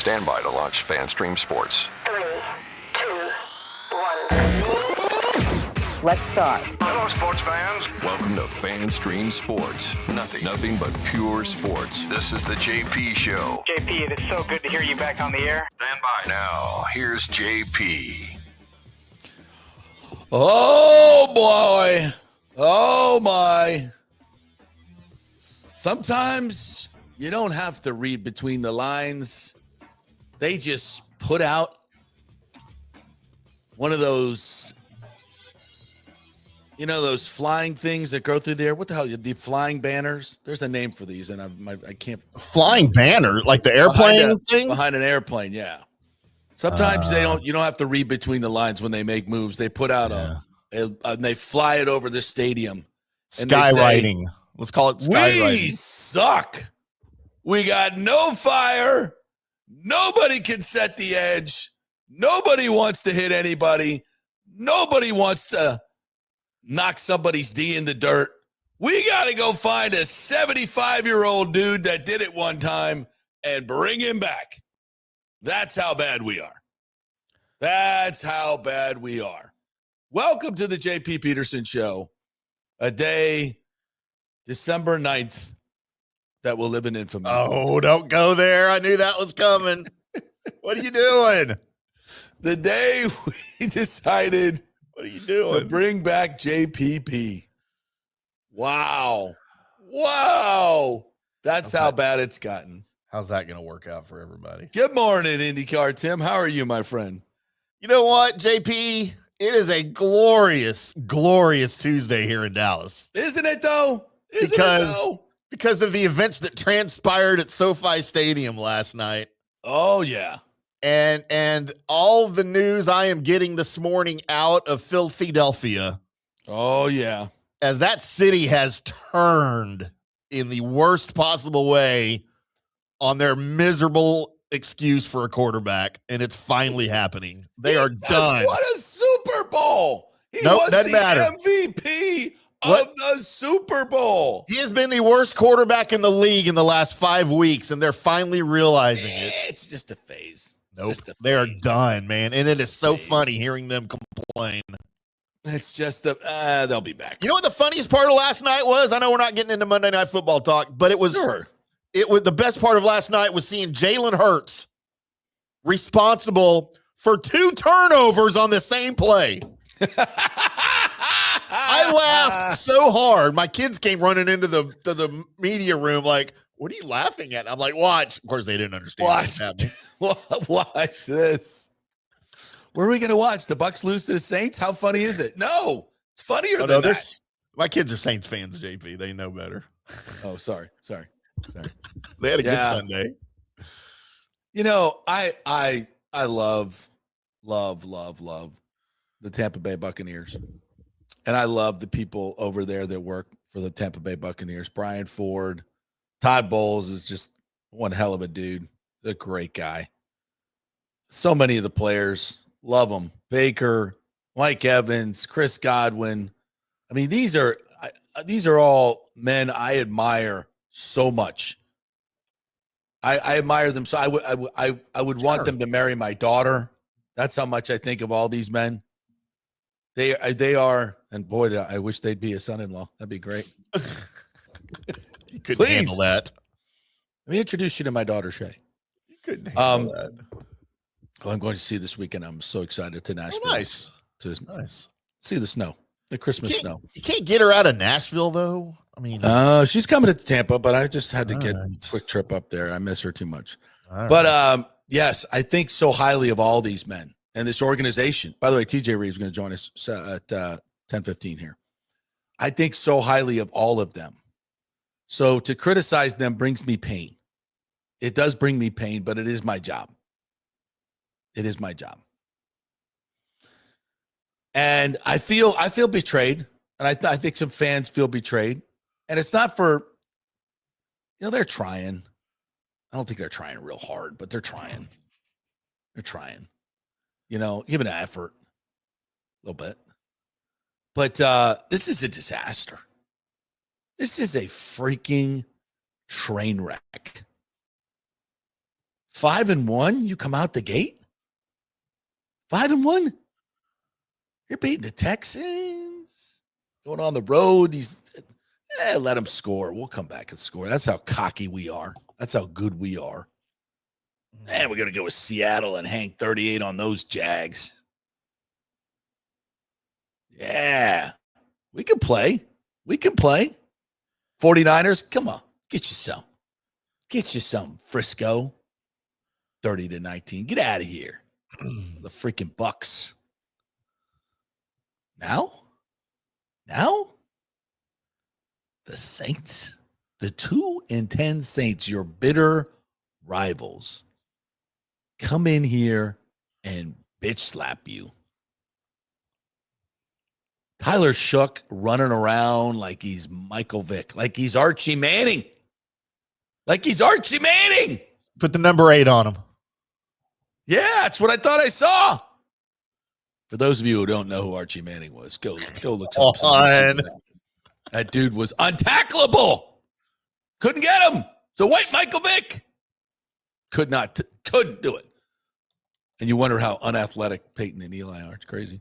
Stand by to launch FanStream Sports. 3, 2, 1. Let's start. Hello, sports fans. Welcome to FanStream Sports. Nothing but pure sports. This is the JP Show. JP, it is so good to hear you back on the air. Stand by. Now, here's JP. Oh, boy. Oh, my. Sometimes you don't have to read between the lines. They just put out one of those, those flying things that go through there. What the hell? The flying banners? There's a name for these, and I can't. Flying banner? Like the airplane thing? Behind an airplane, yeah. Sometimes you don't have to read between the lines when they make moves. They put out and they fly it over the stadium. Skywriting. Let's call it skywriting. We suck. We got no fire. Nobody can set the edge. Nobody wants to hit anybody. Nobody wants to knock somebody's D in the dirt. We got to go find a 75-year-old dude that did it one time and bring him back. That's how bad we are. That's how bad we are. Welcome to the JP Peterson Show. A day, December 9th, that will live in infamy. Oh, don't go there. I knew that was coming. What are you doing? The day we decided What are you doing? to bring back JPP. Wow. That's how bad it's gotten. How's that going to work out for everybody? Good morning, IndyCarTim. How are you, my friend? You know what, JP? It is a glorious, glorious Tuesday here in Dallas. Isn't it, though? Because of the events that transpired at SoFi Stadium last night. Oh, yeah. And all the news I am getting this morning out of Philadelphia. Oh, yeah. As that city has turned in the worst possible way on their miserable excuse for a quarterback, and it's finally happening. They are done. What a Super Bowl. He Nope, was doesn't the matter. MVP of the Super Bowl. He has been the worst quarterback in the league in the last 5 weeks, and they're finally realizing it. It's just a phase. Nope, they are done, man. And it is so funny hearing them complain. It's just they'll be back. You know what the funniest part of last night was? I know we're not getting into Monday Night Football talk, but it was the best part of last night was seeing Jalen Hurts responsible for 2 turnovers on the same play. I laughed so hard. My kids came running into the media room like, "What are you laughing at?" I'm like, "Watch." Of course, they didn't understand what's happening. Watch this. Where are we going to watch? The Bucs lose to the Saints? How funny is it? No, it's funnier than that. My kids are Saints fans, JP. They know better. Oh, sorry. They had a good Sunday. You know, I love the Tampa Bay Buccaneers. And I love the people over there that work for the Tampa Bay Buccaneers. Brian Ford, Todd Bowles is just one hell of a dude. A great guy. So many of the players love him. Baker, Mike Evans, Chris Godwin. I mean, these are all men I admire so much. I admire them. So I would want them to marry my daughter. That's how much I think of all these men. They are, and boy, I wish they'd be a son-in-law. That'd be great. You couldn't handle that. Let me introduce you to my daughter, Shay. You couldn't handle that. Who I'm going to see this weekend. I'm so excited to Nashville. Oh, nice. Nice. See the snow, the Christmas snow. You can't get her out of Nashville, though. I mean, she's coming to Tampa, but I just had to get a quick trip up there. I miss her too much. But yes, I think so highly of all these men and this organization. By the way, TJ Rives is going to join us at 10:15 here. I think so highly of all of them. So to criticize them brings me pain. It does bring me pain, but it is my job. It is my job. And I feel betrayed. And I think some fans feel betrayed. And it's not for, they're trying. I don't think they're trying real hard, but they're trying. They're trying. Giving an effort a little bit. But this is a disaster. This is a freaking train wreck. 5-1, you come out the gate? 5-1? You're beating the Texans. Going on the road. Let them score. We'll come back and score. That's how cocky we are. That's how good we are. And we're going to go with Seattle and hang 38 on those Jags. Yeah. We can play. 49ers, come on. Get you some. Frisco. 30-19. Get out of here. The freaking Bucs. Now, the Saints, the 2-10 Saints, your bitter rivals, come in here and bitch slap you. Tyler Shook running around like he's Michael Vick, like he's Archie Manning. Put the number 8 on him. Yeah, that's what I thought I saw. For those of you who don't know who Archie Manning was, go look something. That dude was untackleable. Couldn't get him. So wait, Michael Vick couldn't do it. And you wonder how unathletic Peyton and Eli are. It's crazy.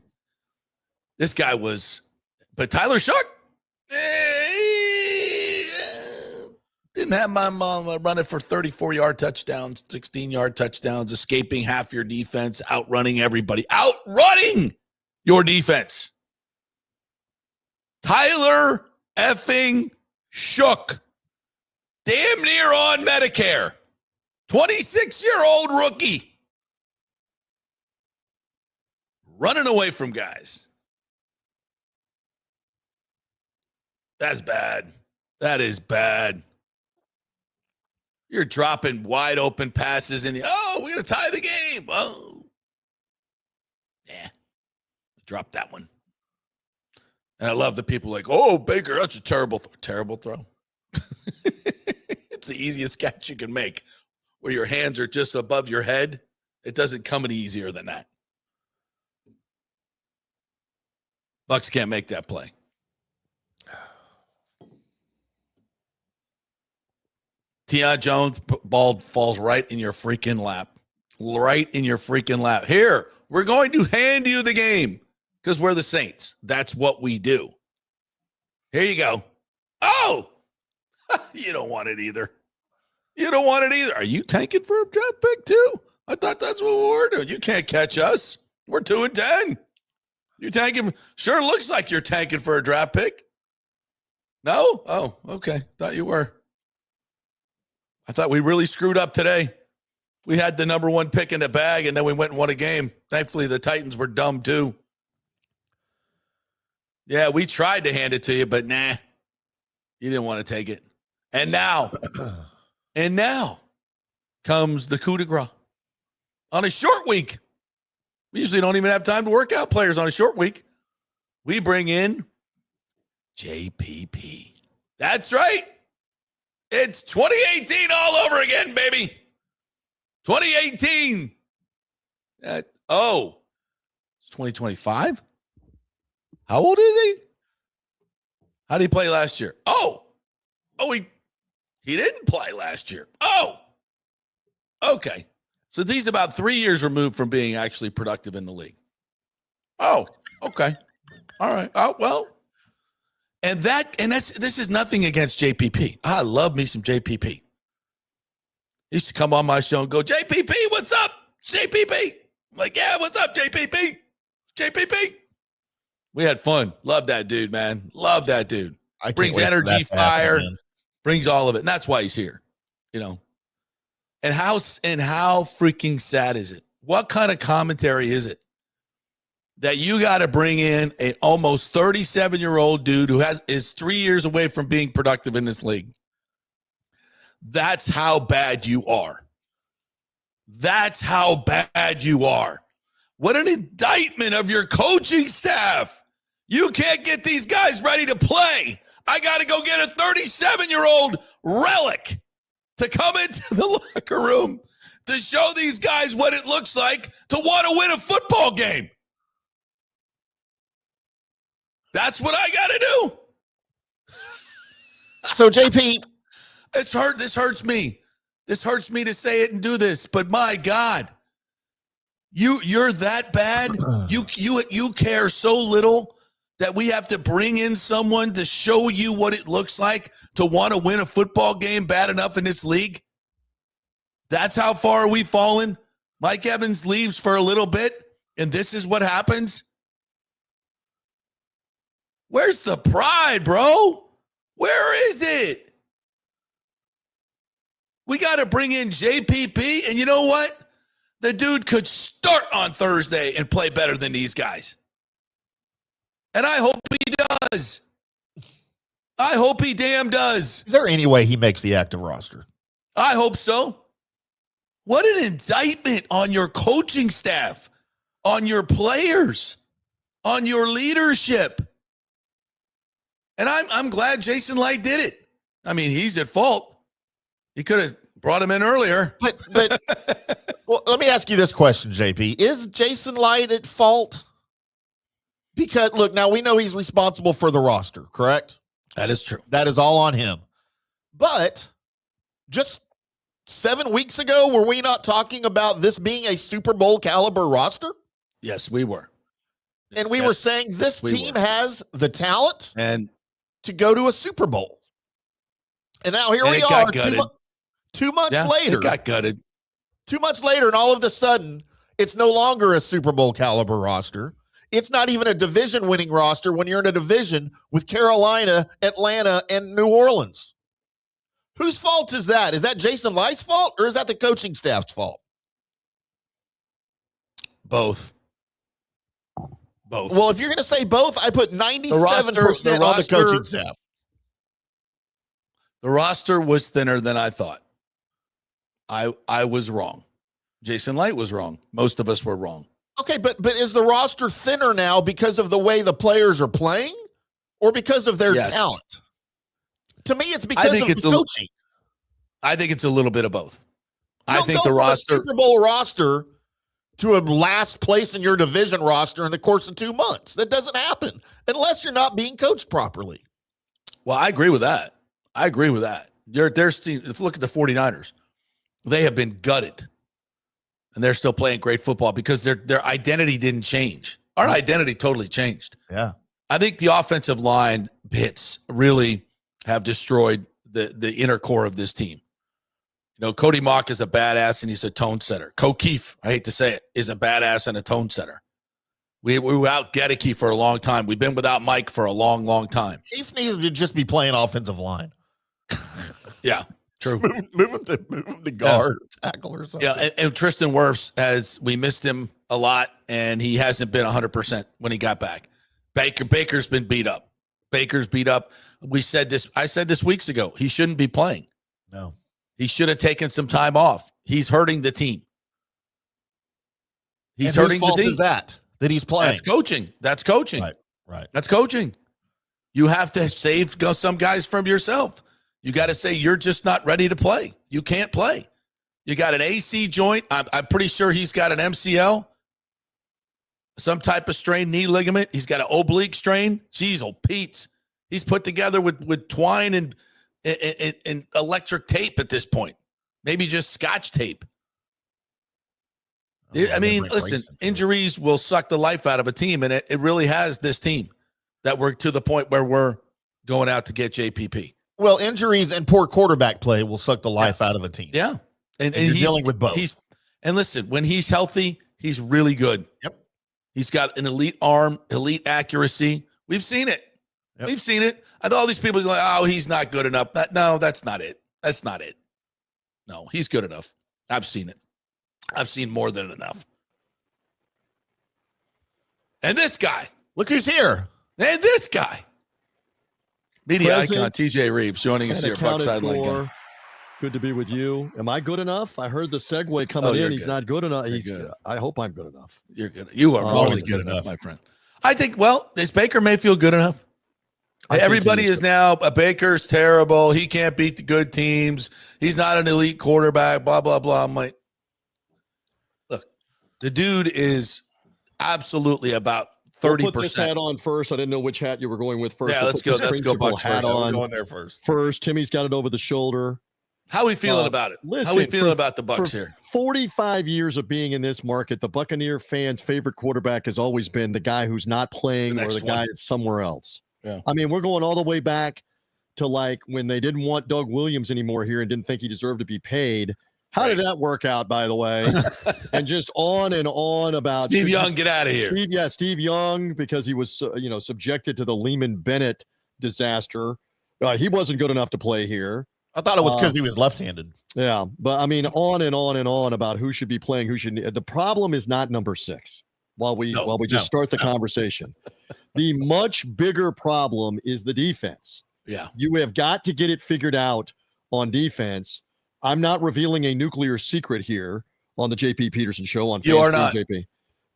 This guy was, but Tyler Shook didn't have my mom running for 34-yard touchdowns, 16-yard touchdowns, escaping half your defense, outrunning everybody, outrunning your defense. Tyler effing Shook, damn near on Medicare, 26-year-old rookie, running away from guys. That's bad. That is bad. You're dropping wide open passes and we're going to tie the game. Oh, yeah. Drop that one. And I love the people like, oh, Baker, that's a terrible throw. It's the easiest catch you can make where your hands are just above your head. It doesn't come any easier than that. Bucs can't make that play. T.I. Jones ball falls right in your freaking lap. Here, we're going to hand you the game because we're the Saints. That's what we do. Here you go. Oh, you don't want it either. Are you tanking for a draft pick too? I thought that's what we were doing. You can't catch us. We're 2-10. You tanking? Sure looks like you're tanking for a draft pick. No? Oh, okay. Thought you were. I thought we really screwed up today. We had the number 1 pick in the bag, and then we went and won a game. Thankfully, the Titans were dumb, too. Yeah, we tried to hand it to you, but nah. You didn't want to take it. And now comes the coup de grace. On a short week. We usually don't even have time to work out players on a short week. We bring in JPP. That's right. It's 2018 all over again, baby. 2018. It's 2025? How old is he? How did he play last year? He didn't play last year. Okay. So he's about 3 years removed from being actually productive in the league. Oh, okay. All right. Oh, well. This is nothing against JPP. I love me some JPP. He used to come on my show and go, JPP, what's up? JPP. I'm like, yeah, what's up, JPP? JPP. We had fun. Love that dude, man. Love that dude. Brings energy, fire, brings all of it. And that's why he's here, And how freaking sad is it? What kind of commentary is it that you got to bring in an almost 37-year-old dude who is 3 years away from being productive in this league? That's how bad you are. What an indictment of your coaching staff. You can't get these guys ready to play. I got to go get a 37-year-old relic to come into the locker room to show these guys what it looks like to want to win a football game. That's what I got to do. So, JP. This hurts me. This hurts me to say it and do this, but my God, you're that bad. You care so little that we have to bring in someone to show you what it looks like to want to win a football game bad enough in this league. That's how far we've fallen. Mike Evans leaves for a little bit, and this is what happens. Where's the pride, bro? Where is it? We got to bring in JPP, and you know what? The dude could start on Thursday and play better than these guys. And I hope he does. I hope he damn does. Is there any way he makes the active roster? I hope so. What an indictment on your coaching staff, on your players, on your leadership. And I'm glad Jason Light did it. I mean, he's at fault. He could have brought him in earlier. But well, let me ask you this question, JP. Is Jason Light at fault? Because, look, now we know he's responsible for the roster, correct? That is true. That is all on him. But just 7 weeks ago, were we not talking about this being a Super Bowl caliber roster? Yes, we were. And we were saying this team has the talent and to go to a Super Bowl. And now here we are 2 months later. It got gutted. 2 months later, and all of a sudden, it's no longer a Super Bowl caliber roster. It's not even a division winning roster when you're in a division with Carolina, Atlanta, and New Orleans. Whose fault is that? Is that Jason Light's fault, or is that the coaching staff's fault? Both. Well, if you're going to say both, I put 97% on the coaching staff. The roster was thinner than I thought. I was wrong. Jason Light was wrong. Most of us were wrong. Okay, but is the roster thinner now because of the way the players are playing or because of their talent? To me, it's because of the coaching. I think it's a little bit of both. I think the roster, Super Bowl roster, to a last place in your division roster in the course of 2 months. That doesn't happen unless you're not being coached properly. Well, I agree with that. If you look at the 49ers, they have been gutted. And they're still playing great football because their identity didn't change. Our identity totally changed. Yeah. I think the offensive line hits really have destroyed the inner core of this team. You know, Cody Mock is a badass and he's a tone setter. Keefe, I hate to say it, is a badass and a tone setter. We were without Gedeke for a long time. We've been without Mike for a long, long time. Keefe needs to just be playing offensive line. Yeah. True. Move him to guard or tackle or something. Yeah, and Tristan Wirfs, we missed him a lot, and he hasn't been 100% when he got back. Baker's been beat up. I said this weeks ago. He shouldn't be playing. No. He should have taken some time off. He's hurting the team. Whose fault is that he's playing? That's coaching. Right. That's coaching. You have to save some guys from yourself. You got to say you're just not ready to play. You can't play. You got an AC joint. I'm pretty sure he's got an MCL, some type of strained knee ligament. He's got an oblique strain. Jeez, Pete's. He's put together with twine and electric tape at this point. Maybe just Scotch tape. I mean, listen, injuries will suck the life out of a team, and it really has this team that we're to the point where we're going out to get JPP. Well, injuries and poor quarterback play will suck the life out of a team. Yeah. And you're dealing with both. And listen, when he's healthy, he's really good. Yep. He's got an elite arm, elite accuracy. We've seen it. Yep. We've seen it. I thought all these people are like, oh, he's not good enough. No, that's not it. That's not it. No, he's good enough. I've seen it. I've seen more than enough. And this guy. Look who's here. And this guy. Media icon TJ Rives joining us here at Bucs Sideline. Good to be with you. Am I good enough? I heard the segue coming in. He's not good enough. Good. I hope I'm good enough. You're good. You are always good enough, my friend. I think, is Baker Mayfield good enough? Everybody is now, Baker's terrible. He can't beat the good teams. He's not an elite quarterback, blah, blah, blah. I'm like, look, the dude is absolutely about 30%. We'll put this hat on first. I didn't know which hat you were going with first. Yeah, let's go. Let's go Bucs hat first. on. We're going there first. Timmy's got it over the shoulder. How are we feeling about it? Listen, how are we feeling about the Bucs here? 45 years of being in this market, the Buccaneer fans' favorite quarterback has always been the guy who's not playing or the guy that's somewhere else. Yeah. I mean, we're going all the way back to like when they didn't want Doug Williams anymore here and didn't think he deserved to be paid. How did that work out, by the way? And just on and on about Steve Young, get out of here. Steve Young, because he was, subjected to the Lehman Bennett disaster. He wasn't good enough to play here. I thought it was because he was left-handed. Yeah, but I mean, on and on and on about who should be playing, who should. The problem is not number 6. While we start the conversation, the much bigger problem is the defense. Yeah, you have got to get it figured out on defense. I'm not revealing a nuclear secret here on the JP Peterson Show on you are not JP.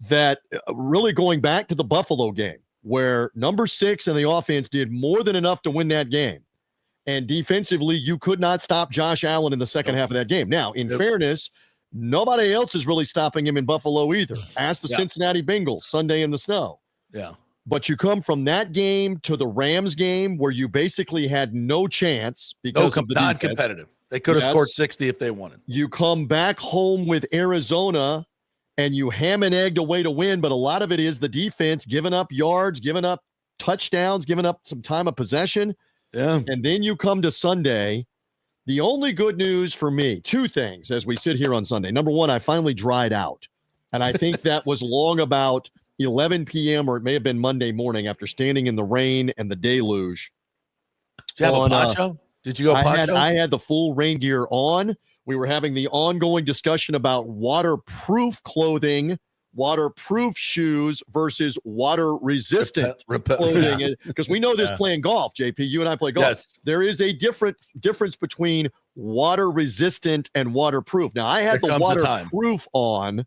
That really going back to the Buffalo game where number 6 and the offense did more than enough to win that game. And defensively, you could not stop Josh Allen in the second half of that game. Now, in fairness, nobody else is really stopping him in Buffalo either. Ask the Cincinnati Bengals Sunday in the snow. Yeah. But you come from that game to the Rams game where you basically had no chance because of the non-competitive. They could have scored 60 if they wanted. You come back home with Arizona and you ham and egged a way to win, but a lot of it is the defense giving up yards, giving up touchdowns, giving up some time of possession. Yeah. And then you come to Sunday. The only good news for me, 2 things as we sit here on Sunday. Number 1, I finally dried out. And I think that was long about 11 p.m. or it may have been Monday morning after standing in the rain and the deluge. Did you have a poncho? Did you go poncho? I had the full rain gear on. We were having the ongoing discussion about waterproof clothing, waterproof shoes versus water-resistant clothing. Because we know this playing golf, JP. You and I play golf. Yes. There is a difference between water-resistant and waterproof. Now, I had the waterproof on,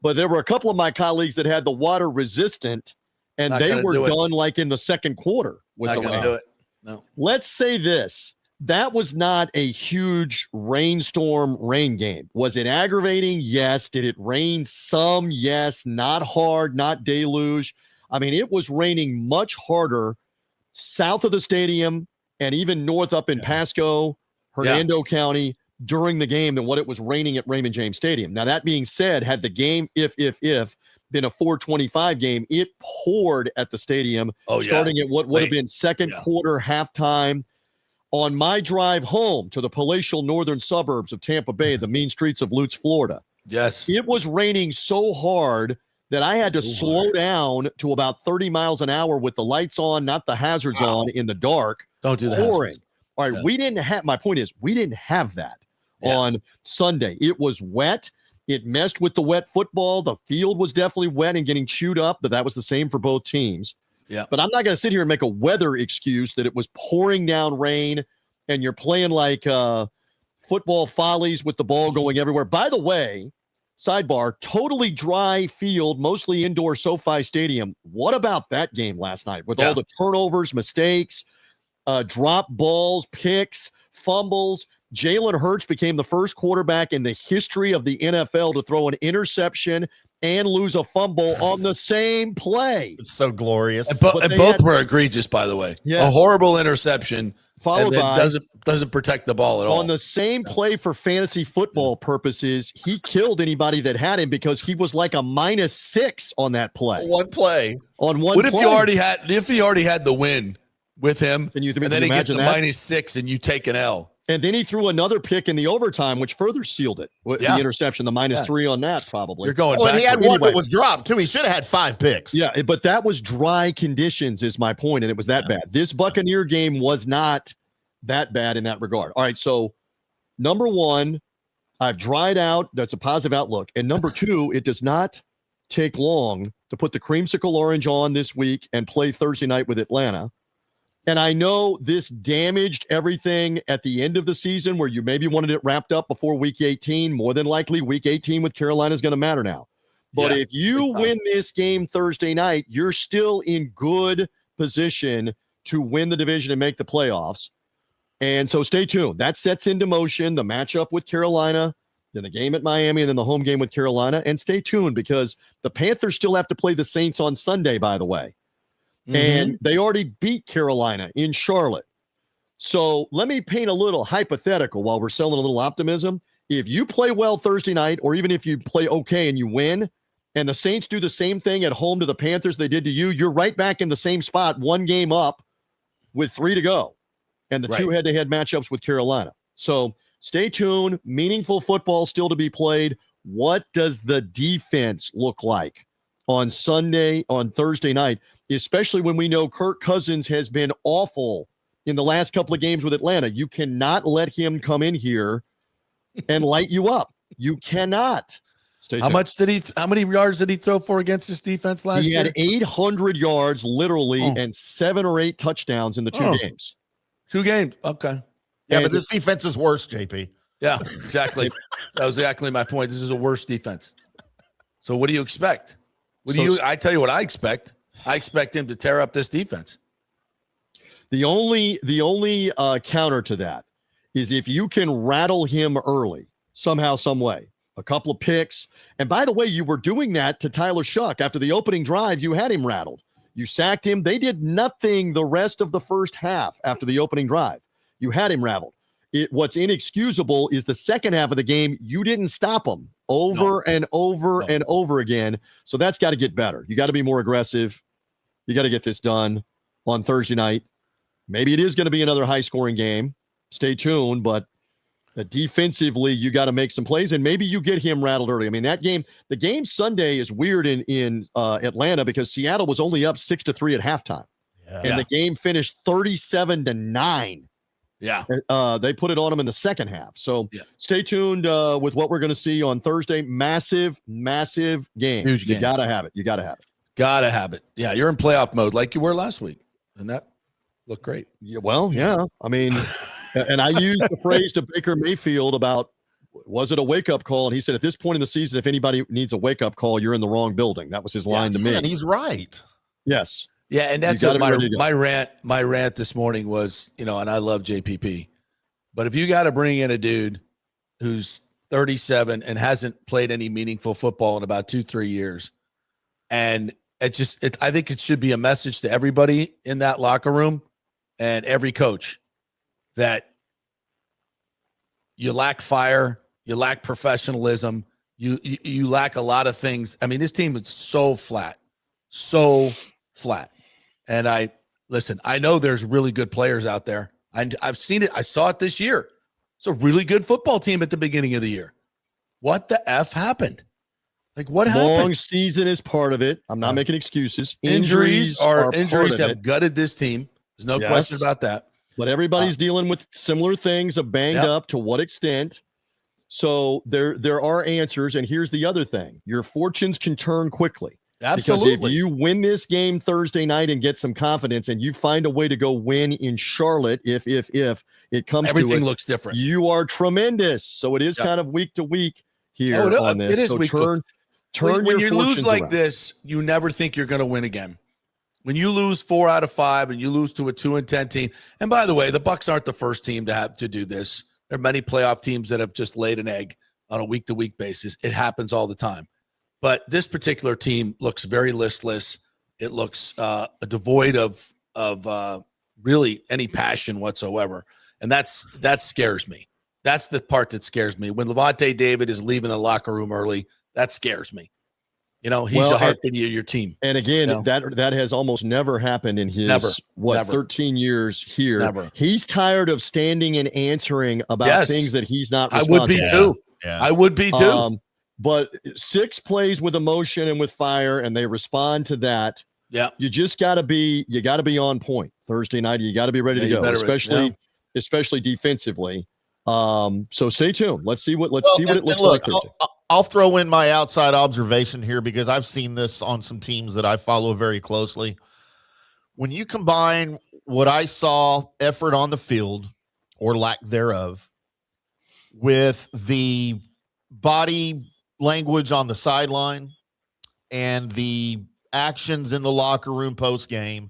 but there were a couple of my colleagues that had the water-resistant, and they were done like in the second quarter with the rain. Do it. No. Let's say this. That was not a huge rainstorm rain game. Was it aggravating? Yes. Did it rain some? Yes. Not hard, not deluge. I mean, it was raining much harder south of the stadium and even north up in Pasco, Hernando County during the game than what it was raining at Raymond James Stadium. Now, that being said, had the game, if been a 4:25 game, it poured at the stadium starting at what would have been second quarter halftime. On my drive home to the palatial northern suburbs of Tampa Bay, the mean streets of Lutz, Florida. Yes. It was raining so hard that I had to slow down to about 30 miles an hour with the lights on, not the hazards on in the dark. Don't do that. Pouring. All right. We didn't have, my point is, we didn't have that on Sunday. It was wet. It messed with the wet football. The field was definitely wet and getting chewed up, but that was the same for both teams. Yeah. But I'm not going to sit here and make a weather excuse that it was pouring down rain and you're playing like football follies with the ball going everywhere. By the way, sidebar, totally dry field, mostly indoor SoFi Stadium. What about that game last night with all the turnovers, mistakes, drop balls, picks, fumbles? Jalen Hurts became the first quarterback in the history of the NFL to throw an interception and lose a fumble on the same play. It's so glorious. And both were egregious, by the way. Yes. A horrible interception followed by doesn't protect the ball at all. On the same play for fantasy football purposes, he killed anybody that had him because he was like a -6 on that play. One play. On one What play. if he already had the win with him, and then he gets a -6 and you take an L? And then he threw another pick in the overtime, which further sealed it. The interception, the -3 on that, probably. You're going back. And he had one that was dropped, too. He should have had 5 picks. Yeah, but that was dry conditions is my point, and it was that bad. This Buccaneer game was not that bad in that regard. All right, so number 1, I've dried out. That's a positive outlook. And number 2, it does not take long to put the creamsicle orange on this week and play Thursday night with Atlanta. And I know this damaged everything at the end of the season where you maybe wanted it wrapped up before week 18. More than likely, week 18 with Carolina is going to matter now. But if you win this game Thursday night, you're still in good position to win the division and make the playoffs. And so stay tuned. That sets into motion the matchup with Carolina, then the game at Miami, and then the home game with Carolina. And stay tuned because the Panthers still have to play the Saints on Sunday, by the way. And they already beat Carolina in Charlotte. So let me paint a little hypothetical while we're selling a little optimism. If you play well Thursday night, or even if you play okay and you win, and the Saints do the same thing at home to the Panthers they did to you, you're right back in the same spot, one game up with 3 to go, and the two head-to-head matchups with Carolina. So stay tuned. Meaningful football still to be played. What does the defense look like on Thursday night, especially when we know Kirk Cousins has been awful in the last couple of games with Atlanta? You cannot let him come in here and light you up. You cannot. Stay tuned. How many yards did he throw for against this defense last year? He had 800 yards literally and 7 or 8 touchdowns in the 2 games. 2 games. Okay. Yeah, but this defense is worse, JP. Yeah, exactly. That was exactly my point. This is a worse defense. So what do you expect? I tell you what I expect. I expect him to tear up this defense. The only counter to that is if you can rattle him early, somehow, some way. A couple of picks. And by the way, you were doing that to Tyler Shuck. After the opening drive, you had him rattled. You sacked him. They did nothing the rest of the first half after the opening drive. You had him rattled. What's inexcusable is the second half of the game, you didn't stop him and over again. So that's got to get better. You got to be more aggressive. You got to get this done on Thursday night. Maybe it is going to be another high-scoring game. Stay tuned, but defensively, you got to make some plays, and maybe you get him rattled early. I mean, the game Sunday is weird in Atlanta because Seattle was only up 6-3 at halftime, and the game finished 37-9. Yeah, they put it on them in the second half. So stay tuned with what we're going to see on Thursday. Massive game. Huge game. You got to have it. Gotta have it. Yeah, you're in playoff mode like you were last week, and that looked great. Yeah, well, yeah. I mean. And I used the phrase to Baker Mayfield about, was it a wake-up call? And he said, at this point in the season, if anybody needs a wake-up call, you're in the wrong building. That was his line to me. And he's right. Yes. Yeah, and that's what my rant this morning was, and I love JPP. But if you got to bring in a dude who's 37 and hasn't played any meaningful football in about 2-3 years, and I think it should be a message to everybody in that locker room and every coach that you lack fire, you lack professionalism, you lack a lot of things. I mean, this team is so flat. And I know there's really good players out there. I've seen it. I saw it this year. It's a really good football team at the beginning of the year. What the F happened? Like, what happened? Long season is part of it. I'm not making excuses. Injuries have gutted this team. There's no question about that. But everybody's dealing with similar things of banged up. To what extent? So there are answers. And here's the other thing. Your fortunes can turn quickly. Absolutely. Because if you win this game Thursday night and get some confidence and you find a way to go win in Charlotte, if it comes everything to it, looks different. You are tremendous. So it is kind of week to week here on this. It is so week turn when your you lose like around. this, you never think you're going to win again. When you lose 4 out of 5 and you lose to a 2-10 team, and by the way, the Bucs aren't the first team to have to do this. There are many playoff teams that have just laid an egg on a week-to-week basis. It happens all the time. But this particular team looks very listless. It looks devoid of really any passion whatsoever, and that scares me. That's the part that scares me. When Levante David is leaving the locker room early, that scares me. He's the heartbeat of your team. And again, that has almost never happened in his 13 years here. Never. He's tired of standing and answering about things that he's not responsible. I would be too. Yeah. I would be too. But 6 plays with emotion and with fire, and they respond to that. Yeah. You just got to be on point Thursday night. You got to be ready to go, especially defensively. So stay tuned. Let's see what it looks like Thursday. I'll throw in my outside observation here because I've seen this on some teams that I follow very closely. When you combine what I saw effort on the field or lack thereof with the body language on the sideline and the actions in the locker room post game,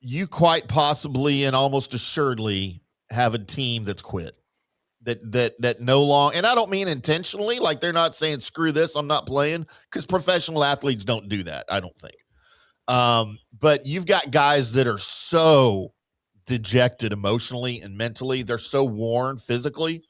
you quite possibly and almost assuredly have a team that's quit. That no longer, and I don't mean intentionally, like they're not saying screw this, I'm not playing, because professional athletes don't do that, I don't think. But you've got guys that are so dejected emotionally and mentally. They're so worn physically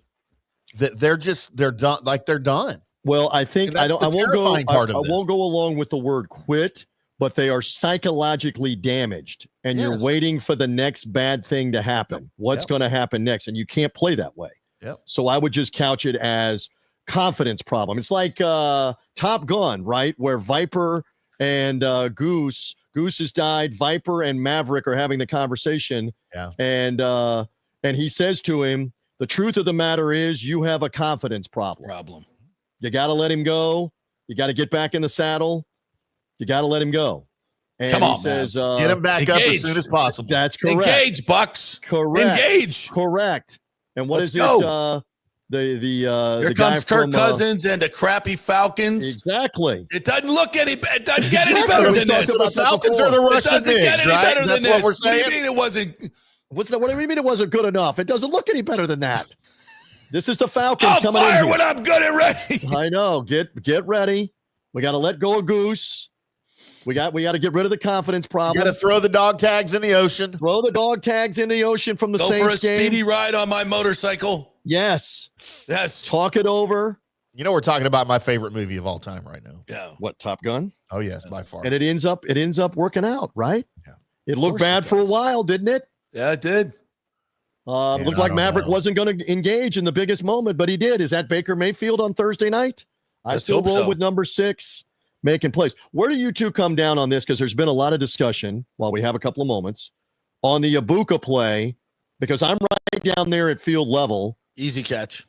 that they're done. Like they're done. Well, I think I won't go along with the word quit, but they are psychologically damaged, and you're waiting for the next bad thing to happen. What's going to happen next? And you can't play that way. Yep. So I would just couch it as confidence problem. It's like Top Gun, right? Where Viper and Goose has died. Viper and Maverick are having the conversation. Yeah. And he says to him, the truth of the matter is you have a confidence problem. You got to let him go. You got to get back in the saddle. You got to let him go. And Come on, he says, get him back up as soon as possible. That's correct. Engage, Bucs. Correct. Engage. Correct. And what Let's is go. Here Here comes Kirk Cousins and the crappy Falcons. Exactly. It doesn't look it doesn't get any better than this. The Falcons are the Russian It doesn't get any better than this. What we're saying? What do you mean it wasn't? What do you mean it wasn't good enough? It doesn't look any better than that. This is the Falcons I'll coming in fire here. when I'm good and ready. I know. Get ready. We got to let go of Goose. We got to get rid of the confidence problem. You got to throw the dog tags in the ocean. Throw the dog tags in the ocean from the Go Saints for a game. speedy ride on my motorcycle. Yes. Yes. Talk it over. You know, we're talking about my favorite movie of all time right now. Yeah. What, Top Gun? Oh yes, by far. And it ends up working out, right? Yeah. It looked bad for a while, didn't it? Yeah, it did. Looked like Maverick wasn't going to engage in the biggest moment, but he did. Is that Baker Mayfield on Thursday night? I still roll with number 6 making plays. Where do you two come down on this? Because there's been a lot of discussion while we have a couple of moments on the Ibuka play, because I'm right down there at field level. Easy catch.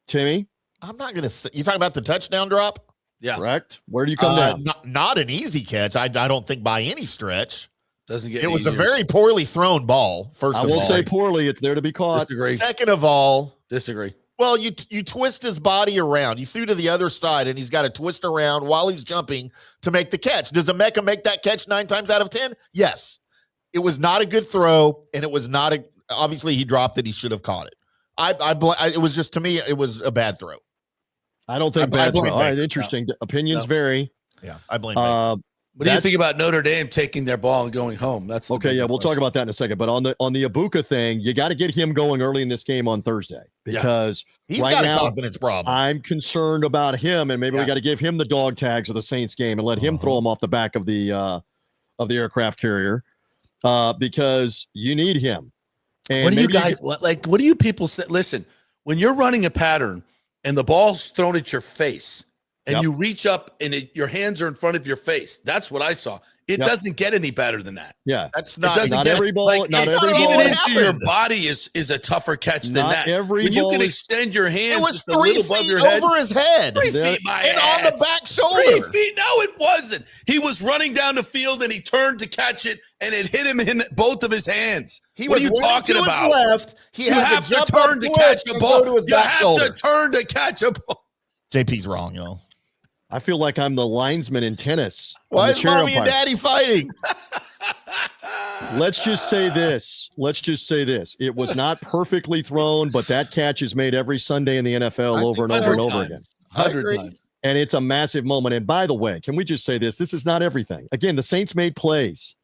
Timmy? I'm not going to. You talking about the touchdown drop? Yeah. Correct. Where do you come down? Not an easy catch. I don't think by any stretch. Doesn't get. It was a very poorly thrown ball. First of all, I won't say poorly. It's there to be caught. Disagree. Second of all, disagree. Well, you twist his body around. You threw to the other side, and he's got to twist around while he's jumping to make the catch. Does Emeka make that catch 9 times out of 10? Yes. It was not a good throw, and it was not a. Obviously, he dropped it. He should have caught it. It was just, to me, it was a bad throw. I don't think bad throw. All right, interesting. No. Opinions vary. Yeah, I blame Baker. What do you think about Notre Dame taking their ball and going home? That's okay. Yeah, we'll talk about that in a second. But on the Ibuka thing, you got to get him going early in this game on Thursday, because he's right got now, a confidence problem. I'm concerned about him, and maybe we got to give him the dog tags of the Saints game and let him throw him off the back of the aircraft carrier, because you need him. And what do you guys like? What do you people say? Listen, when you're running a pattern and the ball's thrown at your face, and you reach up and your hands are in front of your face. That's what I saw. It doesn't get any better than that. Yeah. That's not every ball. Like, not every even ball. into your body is a tougher catch than that. When you can extend your hands, it was just a little above your head. over his head. 3 feet my and ass. On the back shoulder. 3 feet. No, it wasn't. He was running down the field and he turned to catch it, and it hit him in both of his hands. What are you talking about? Left. You have to turn to catch a ball. You have to turn to catch a ball. JP's wrong, y'all. I feel like I'm the linesman in tennis. Why is mommy and daddy fighting? Let's just say this. It was not perfectly thrown, but that catch is made every Sunday in the NFL over and over and over again. 100 times. And it's a massive moment. And by the way, can we just say this? This is not everything. Again, the Saints made plays.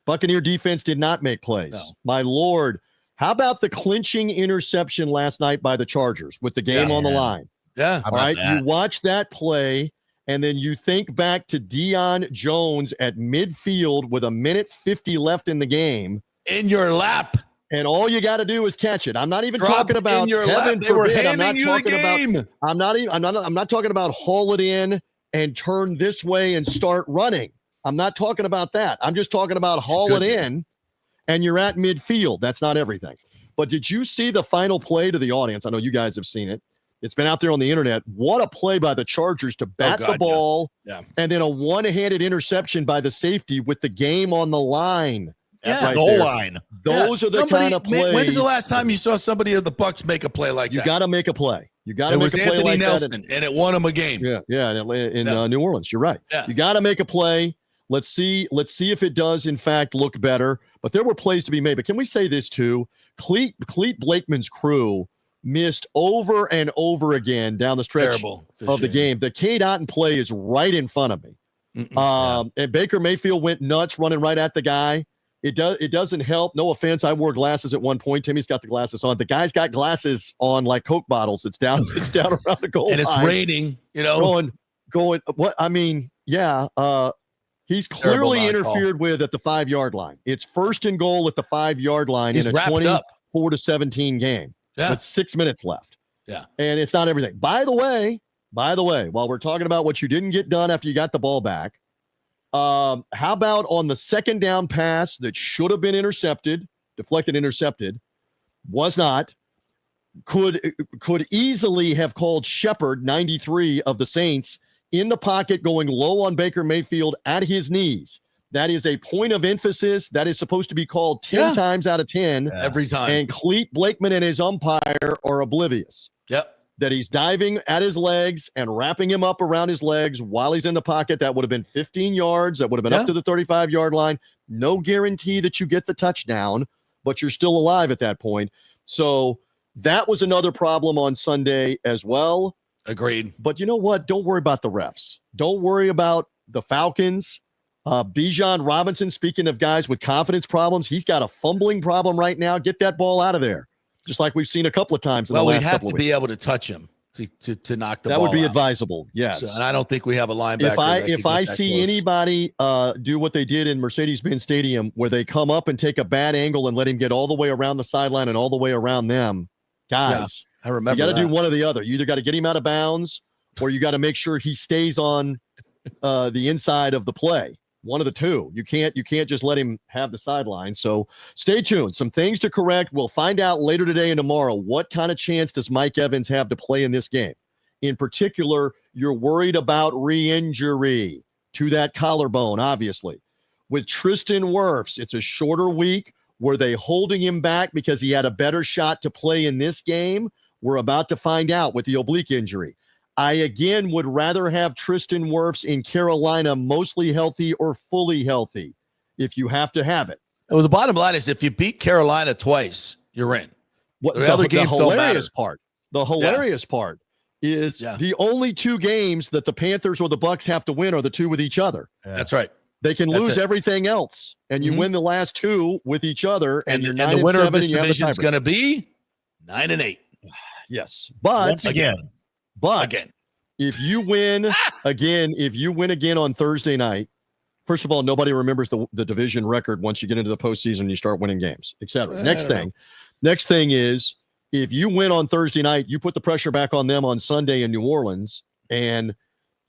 Buccaneer defense did not make plays. No. My Lord. How about the clinching interception last night by the Chargers with the game on the line? Yeah. All right. You watch that play, and then you think back to Deion Jones at midfield with 1:50 left in the game. In your lap. And all you got to do is catch it. I'm not even talking about in your lap. They were handing you the game. I'm not talking about haul it in and turn this way and start running. I'm not talking about that. I'm just talking about haul it in and you're at midfield. That's not everything. But did you see the final play to the audience? I know you guys have seen it. It's been out there on the internet. What a play by the Chargers to bat the ball, and then a one-handed interception by the safety with the game on the line. Yeah, goal line. Those are the kind of plays. When's the last time you saw somebody of the Bucs make a play like that? You got to make a play. You got to make a play Anthony like Nelson, that. And it won him a game. Yeah, in New Orleans. You're right. Yeah. You got to make a play. Let's see if it does, in fact, look better. But there were plays to be made. But can we say this, too? Clete Blakeman's crew missed over and over again down the stretch of the game. The Cade Otton play is right in front of me. And Baker Mayfield went nuts running right at the guy. It doesn't help. No offense. I wore glasses at one point. Timmy's got the glasses on. The guy's got glasses on like Coke bottles. It's down around the goal line. And it's raining, Going, what? I mean, yeah. He's clearly interfered with at the 5-yard line. It's first and goal at the 5-yard line in a 24-17 game. Yeah. With 6 minutes left. Yeah. And it's not everything. By the way, while we're talking about what you didn't get done after you got the ball back, how about on the second down pass that should have been intercepted, was not, could easily have called Shepard, 93 of the Saints, in the pocket going low on Baker Mayfield at his knees. That is a point of emphasis. That is supposed to be called 10 times out of 10. Every time. And Cleet Blakeman and his umpire are oblivious. Yep. That he's diving at his legs and wrapping him up around his legs while he's in the pocket. That would have been 15 yards. That would have been up to the 35-yard line. No guarantee that you get the touchdown, but you're still alive at that point. So that was another problem on Sunday as well. Agreed. But you know what? Don't worry about the refs. Don't worry about the Falcons. Bijan Robinson, speaking of guys with confidence problems, he's got a fumbling problem right now. Get that ball out of there. Just like we've seen a couple of times in the last couple of weeks. Well, we have to be able to touch him to knock the ball out. That would be advisable, yes. So, and I don't think we have a linebacker. If I see anybody do what they did in Mercedes-Benz Stadium, where they come up and take a bad angle and let him get all the way around the sideline and all the way around them, guys, I remember you got to do one or the other. You either got to get him out of bounds or you got to make sure he stays on the inside of the play. One of the two. You can't just let him have the sideline. So stay tuned. Some things to correct. We'll find out later today and tomorrow what kind of chance does Mike Evans have to play in this game. In particular, you're worried about re-injury to that collarbone, obviously. With Tristan Wirfs, it's a shorter week. Were they holding him back because he had a better shot to play in this game? We're about to find out with the oblique injury. I, again, would rather have Tristan Wirfs in Carolina mostly healthy or fully healthy if you have to have it. Well, the bottom line is if you beat Carolina twice, you're in. The other games don't matter. The hilarious part is the only two games that the Panthers or the Bucs have to win are the two with each other. Yeah. That's right. They can lose everything else, and you win the last two with each other, and you're 9-7. The winner of this division is going to be 9-8. Yes, but if you win again on Thursday night, first of all, nobody remembers the division record once you get into the postseason and you start winning games, etc. Next thing is if you win on Thursday night, you put the pressure back on them on Sunday in New Orleans, and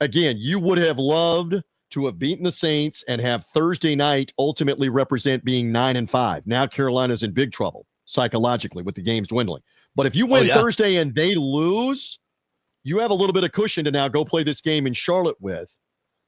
again, you would have loved to have beaten the Saints and have Thursday night ultimately represent being 9-5. Now Carolina's in big trouble psychologically with the games dwindling. But if you win Thursday and they lose, you have a little bit of cushion to now go play this game in Charlotte with.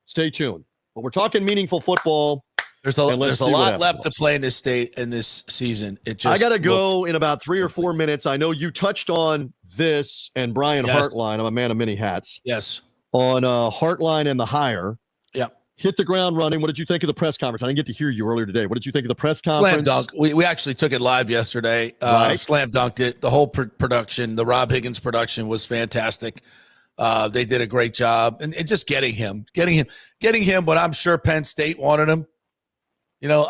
Stay tuned. But we're talking meaningful football. There's a lot left to play in this state in this season. I got to go in about 3 or 4 minutes. I know you touched on this and Brian Hartline. I'm a man of many hats. Yes. On Hartline and the hire. Yeah. Hit the ground running. What did you think of the press conference? I didn't get to hear you earlier today. What did you think of the press conference? Slam dunk. We actually took it live yesterday. Slam dunked it. The whole production, the Rob Higgins production was fantastic. They did a great job. And just getting him. But I'm sure Penn State wanted him. You know,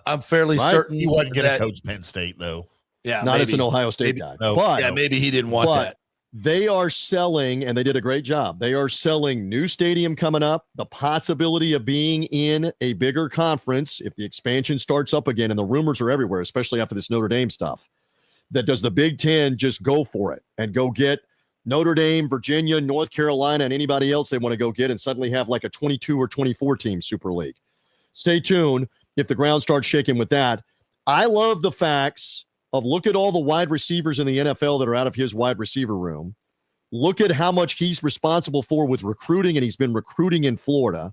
I'm fairly certain he wasn't going to coach Penn State, though. Yeah, not as an Ohio State guy. No, but maybe he didn't want that. They are selling, and they did a great job. They are selling new stadium coming up, the possibility of being in a bigger conference if the expansion starts up again, and the rumors are everywhere, especially after this Notre Dame stuff. That does the Big Ten just go for it and go get Notre Dame, Virginia, North Carolina, and anybody else they want to go get and suddenly have like a 22 or 24 team Super League. Stay tuned if the ground starts shaking with that. I love the facts of look at all the wide receivers in the NFL that are out of his wide receiver room. Look at how much he's responsible for with recruiting, and he's been recruiting in Florida.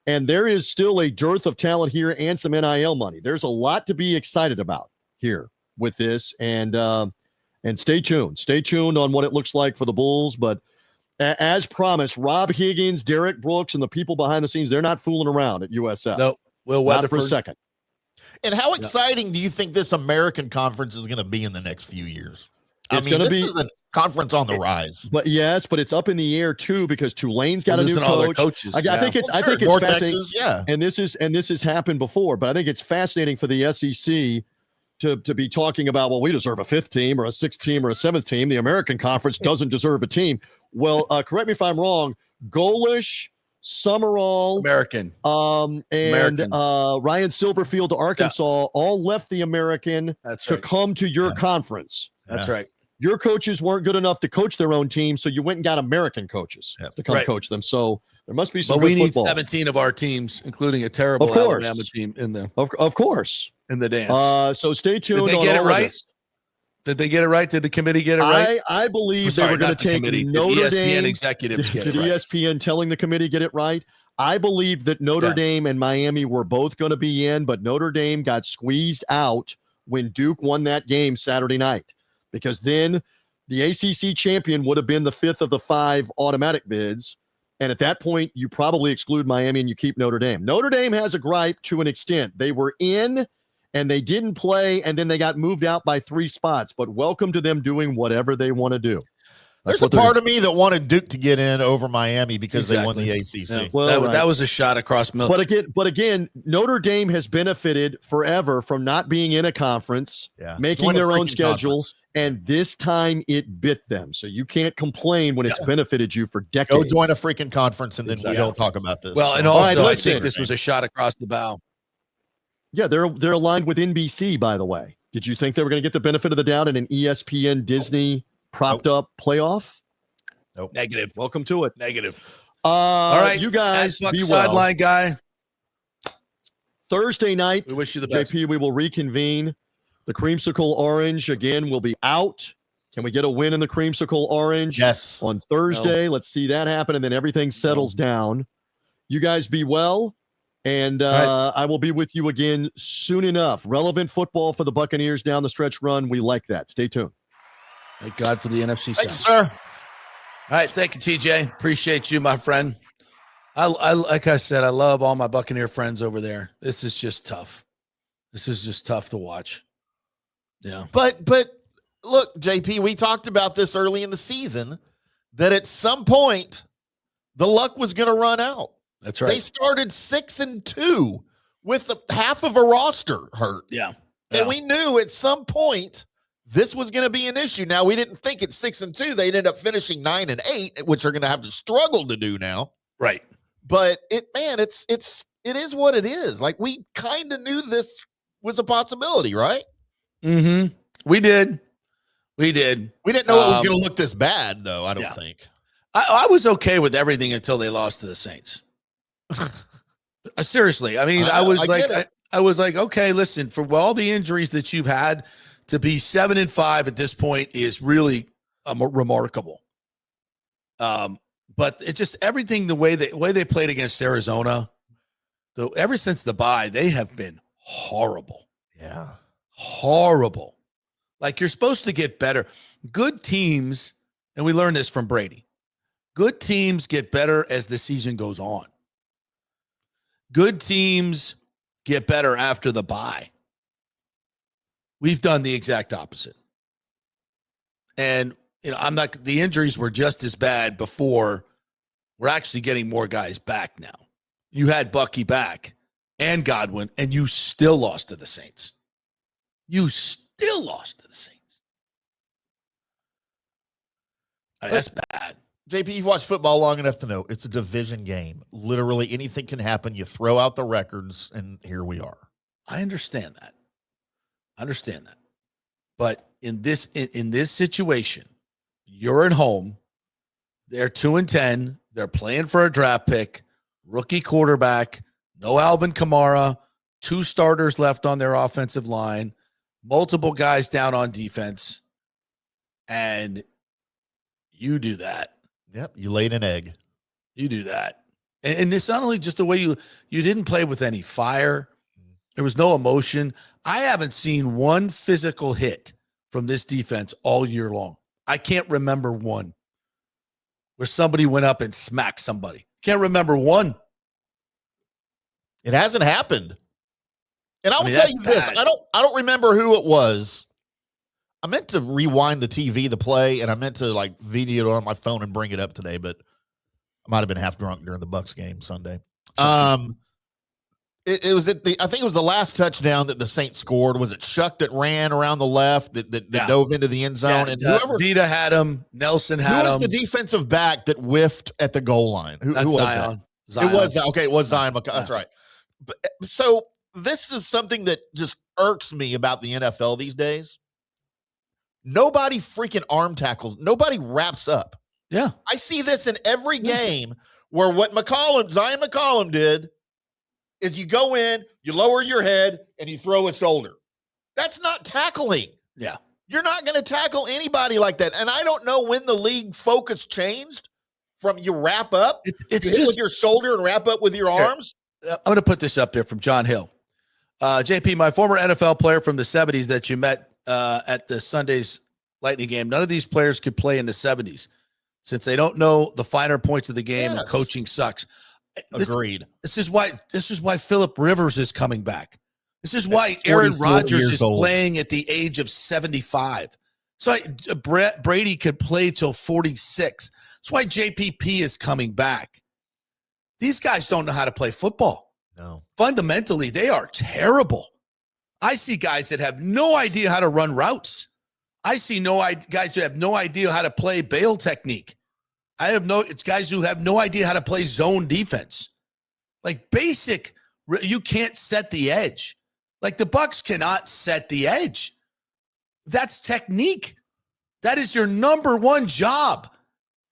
And there is still a dearth of talent here and some NIL money. There's a lot to be excited about here with this. And stay tuned. Stay tuned on what it looks like for the Bulls. But as promised, Rob Higgins, Derek Brooks, and the people behind the scenes, they're not fooling around at USF. No, Will Weatherford. Not for a second. And how exciting do you think this American conference is going to be in the next few years? It's going to be this is an Conference on the rise. But it's up in the air too because Tulane's got a new all their coach. coaches. I think it's More fascinating. Texas, yeah. And this has happened before, but I think it's fascinating for the SEC to be talking about, well, we deserve a 5th team or a 6th team or a 7th team. The American Conference doesn't deserve a team. Well, correct me if I'm wrong. Golish, Summerall, American, and Ryan Silverfield to Arkansas all left the American to come to your conference. That's right. Your coaches weren't good enough to coach their own team, so you went and got American coaches to come coach them. So there must be some. But we need football. 17 of our teams, including a terrible Alabama team in the of course in the dance. So stay tuned. Did they get it right? Did they get it right? Did the committee get it right? I believe they were going to take Notre Dame. Executives get did it right? ESPN telling the committee get it right? I believe that Notre Dame and Miami were both going to be in, but Notre Dame got squeezed out when Duke won that game Saturday night, because then the ACC champion would have been the 5th of the 5 automatic bids. And at that point, you probably exclude Miami and you keep Notre Dame. Notre Dame has a gripe to an extent. They were in and they didn't play, and then they got moved out by 3 spots. But welcome to them doing whatever they want to do. There's a part of me that wanted Duke to get in over Miami because they won the ACC. Yeah. Well, that was a shot across middle. But again, Notre Dame has benefited forever from not being in a conference, making their own schedule, and this time it bit them. So you can't complain when it's benefited you for decades. Go join a freaking conference, and then we don't talk about this. Well, and also I think this was a shot across the bow. Yeah, they're aligned with NBC, by the way. Did you think they were going to get the benefit of the doubt in an ESPN Disney propped up playoff? Nope. Negative. Welcome to it. Negative. All right, you guys be well. Sideline guy. Thursday night, we wish you the best. JP, we will reconvene. The Creamsicle Orange, again, will be out. Can we get a win in the Creamsicle Orange? Yes. On Thursday. No. Let's see that happen, and then everything settles down. You guys be well, and I will be with you again soon enough. Relevant football for the Buccaneers down the stretch run. We like that. Stay tuned. Thank God for the NFC South. Thanks, sir. All right, thank you, TJ. Appreciate you, my friend. I like I said, I love all my Buccaneer friends over there. This is just tough. This is just tough to watch. Yeah. But look, JP, we talked about this early in the season that at some point the luck was going to run out. That's right. They started 6-2 with half of a roster hurt. Yeah. And we knew at some point this was going to be an issue. Now, we didn't think at 6-2 they ended up finishing 9-8, which are going to have to struggle to do now. Right. But it is what it is. Like, we kind of knew this was a possibility, right? Mm-hmm. We did. We didn't know it was going to look this bad, though, I don't think. I was okay with everything until they lost to the Saints. Seriously. I mean, I was like, okay, listen, for all the injuries that you've had, to be 7-5 at this point is really remarkable. But it's just everything, the way they played against Arizona, though, ever since the bye, they have been horrible. Yeah. Horrible. Like, you're supposed to get better. Good teams, and we learned this from Brady, good teams get better as the season goes on. Good teams get better after the bye. We've done the exact opposite. And, the injuries were just as bad before. We're actually getting more guys back now. You had Bucky back and Godwin, and you still lost to the Saints. That's bad. JP, you've watched football long enough to know it's a division game. Literally anything can happen. You throw out the records, and here we are. I understand that. But in this situation, you're at home. They're 2-10. They're playing for a draft pick, rookie quarterback, no Alvin Kamara, 2 starters left on their offensive line, multiple guys down on defense, and you do that. Yep, you laid an egg. You do that. And it's not only just the way you didn't play with any fire. There was no emotion. I haven't seen one physical hit from this defense all year long. I can't remember one where somebody went up and smacked somebody. Can't remember one. It hasn't happened. And I will tell you this. I don't remember who it was. I meant to rewind the play, and I meant to like video it on my phone and bring it up today, but I might have been half drunk during the Bucs game Sunday. It was I think it was the last touchdown that the Saints scored. Was it Shuck that ran around the left that dove into the end zone? Yeah, and whoever Vita had him, Nelson had him. Who was the defensive back that whiffed at the goal line? Who was Zion. that? Zion. It was okay. It was Zion. That's right. But, so this is something that just irks me about the NFL these days. Nobody freaking arm tackles. Nobody wraps up. Yeah, I see this in every game where what Zion McCollum did is you go in, you lower your head, and you throw a shoulder. That's not tackling. Yeah. You're not going to tackle anybody like that. And I don't know when the league focus changed from you wrap up, it's you just hit with your shoulder and wrap up with your arms. I'm going to put this up there from John Hill. JP, my former NFL player from the 70s that you met at the Sunday's Lightning game, none of these players could play in the 70s since they don't know the finer points of the game and coaching sucks. Agreed. This is why Phillip Rivers is coming back. This is why Aaron Rodgers is playing at the age of 75. So Brady could play till 46. That's why JPP is coming back. These guys don't know how to play football. No. Fundamentally, they are terrible. I see guys that have no idea how to run routes. I see guys who have no idea how to play bail technique. It's guys who have no idea how to play zone defense. Like basic, you can't set the edge. Like the Bucs cannot set the edge. That's technique. That is your number one job.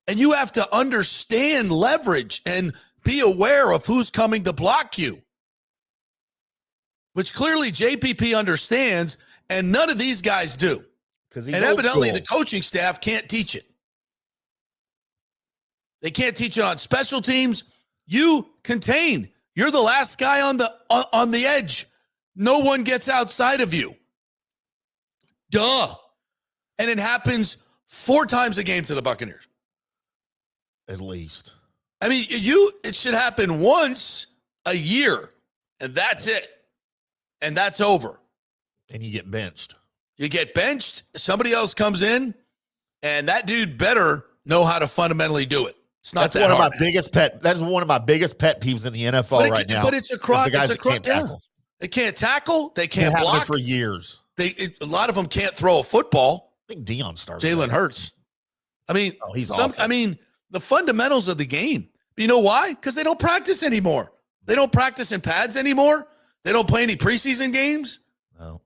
And you have to understand leverage and be aware of who's coming to block you, which clearly JPP understands, and none of these guys do. And evidently the coaching staff can't teach it. They can't teach it on special teams. You contain. You're the last guy on the edge. No one gets outside of you. Duh. And it happens 4 times a game to the Buccaneers. At least. I mean, it should happen once a year, and that's it. And that's over. And you get benched. You get benched, somebody else comes in, and that dude better know how to fundamentally do it. It's not That's one of my biggest pet peeves in the NFL right now. But it's across. The guys that can't tackle. They can't tackle. They can't block for years. A lot of them can't throw a football. I think Dion started. Jalen Hurts. I mean, he's awful. I mean, the fundamentals of the game. You know why? Because they don't practice anymore. They don't practice in pads anymore. They don't play any preseason games. No.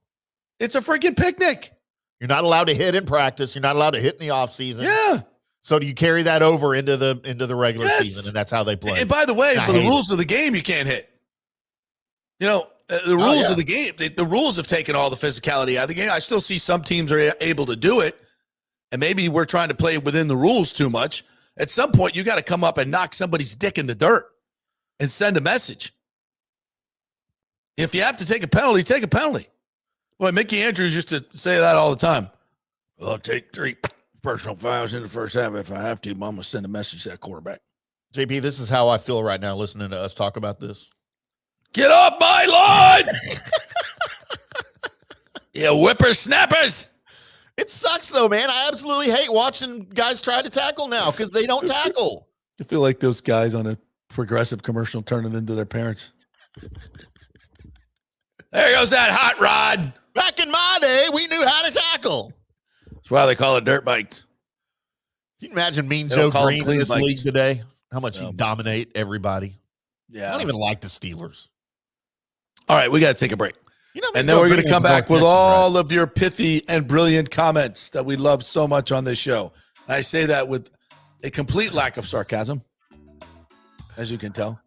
It's a freaking picnic. You're not allowed to hit in practice. You're not allowed to hit in the offseason. Yeah. So do you carry that over into the regular season, and that's how they play. And by the way, for the rules of the game, you can't hit. You know, the rules of the game, the rules have taken all the physicality out of the game. I still see some teams are able to do it, and maybe we're trying to play within the rules too much. At some point, you got to come up and knock somebody's dick in the dirt and send a message. If you have to take a penalty, take a penalty. Boy, Mickey Andrews used to say that all the time. Well, I'll take 3 personal fouls in the first half if I have to, but I'm going to send a message to that quarterback. JP, this is how I feel right now listening to us talk about this. Get off my lawn! You whippersnappers! It sucks, though, man. I absolutely hate watching guys try to tackle now because they don't tackle. I feel like those guys on a Progressive commercial turning into their parents. There goes that hot rod. Back in my day, we knew how to tackle. That's why they call it dirt bikes. Can you imagine Mean Joe Green in this league today? How much he'd dominate everybody. Yeah. I don't even like the Steelers. All right, we got to take a break. And then we're going to come back with all of your pithy and brilliant comments that we love so much on this show. And I say that with a complete lack of sarcasm, as you can tell.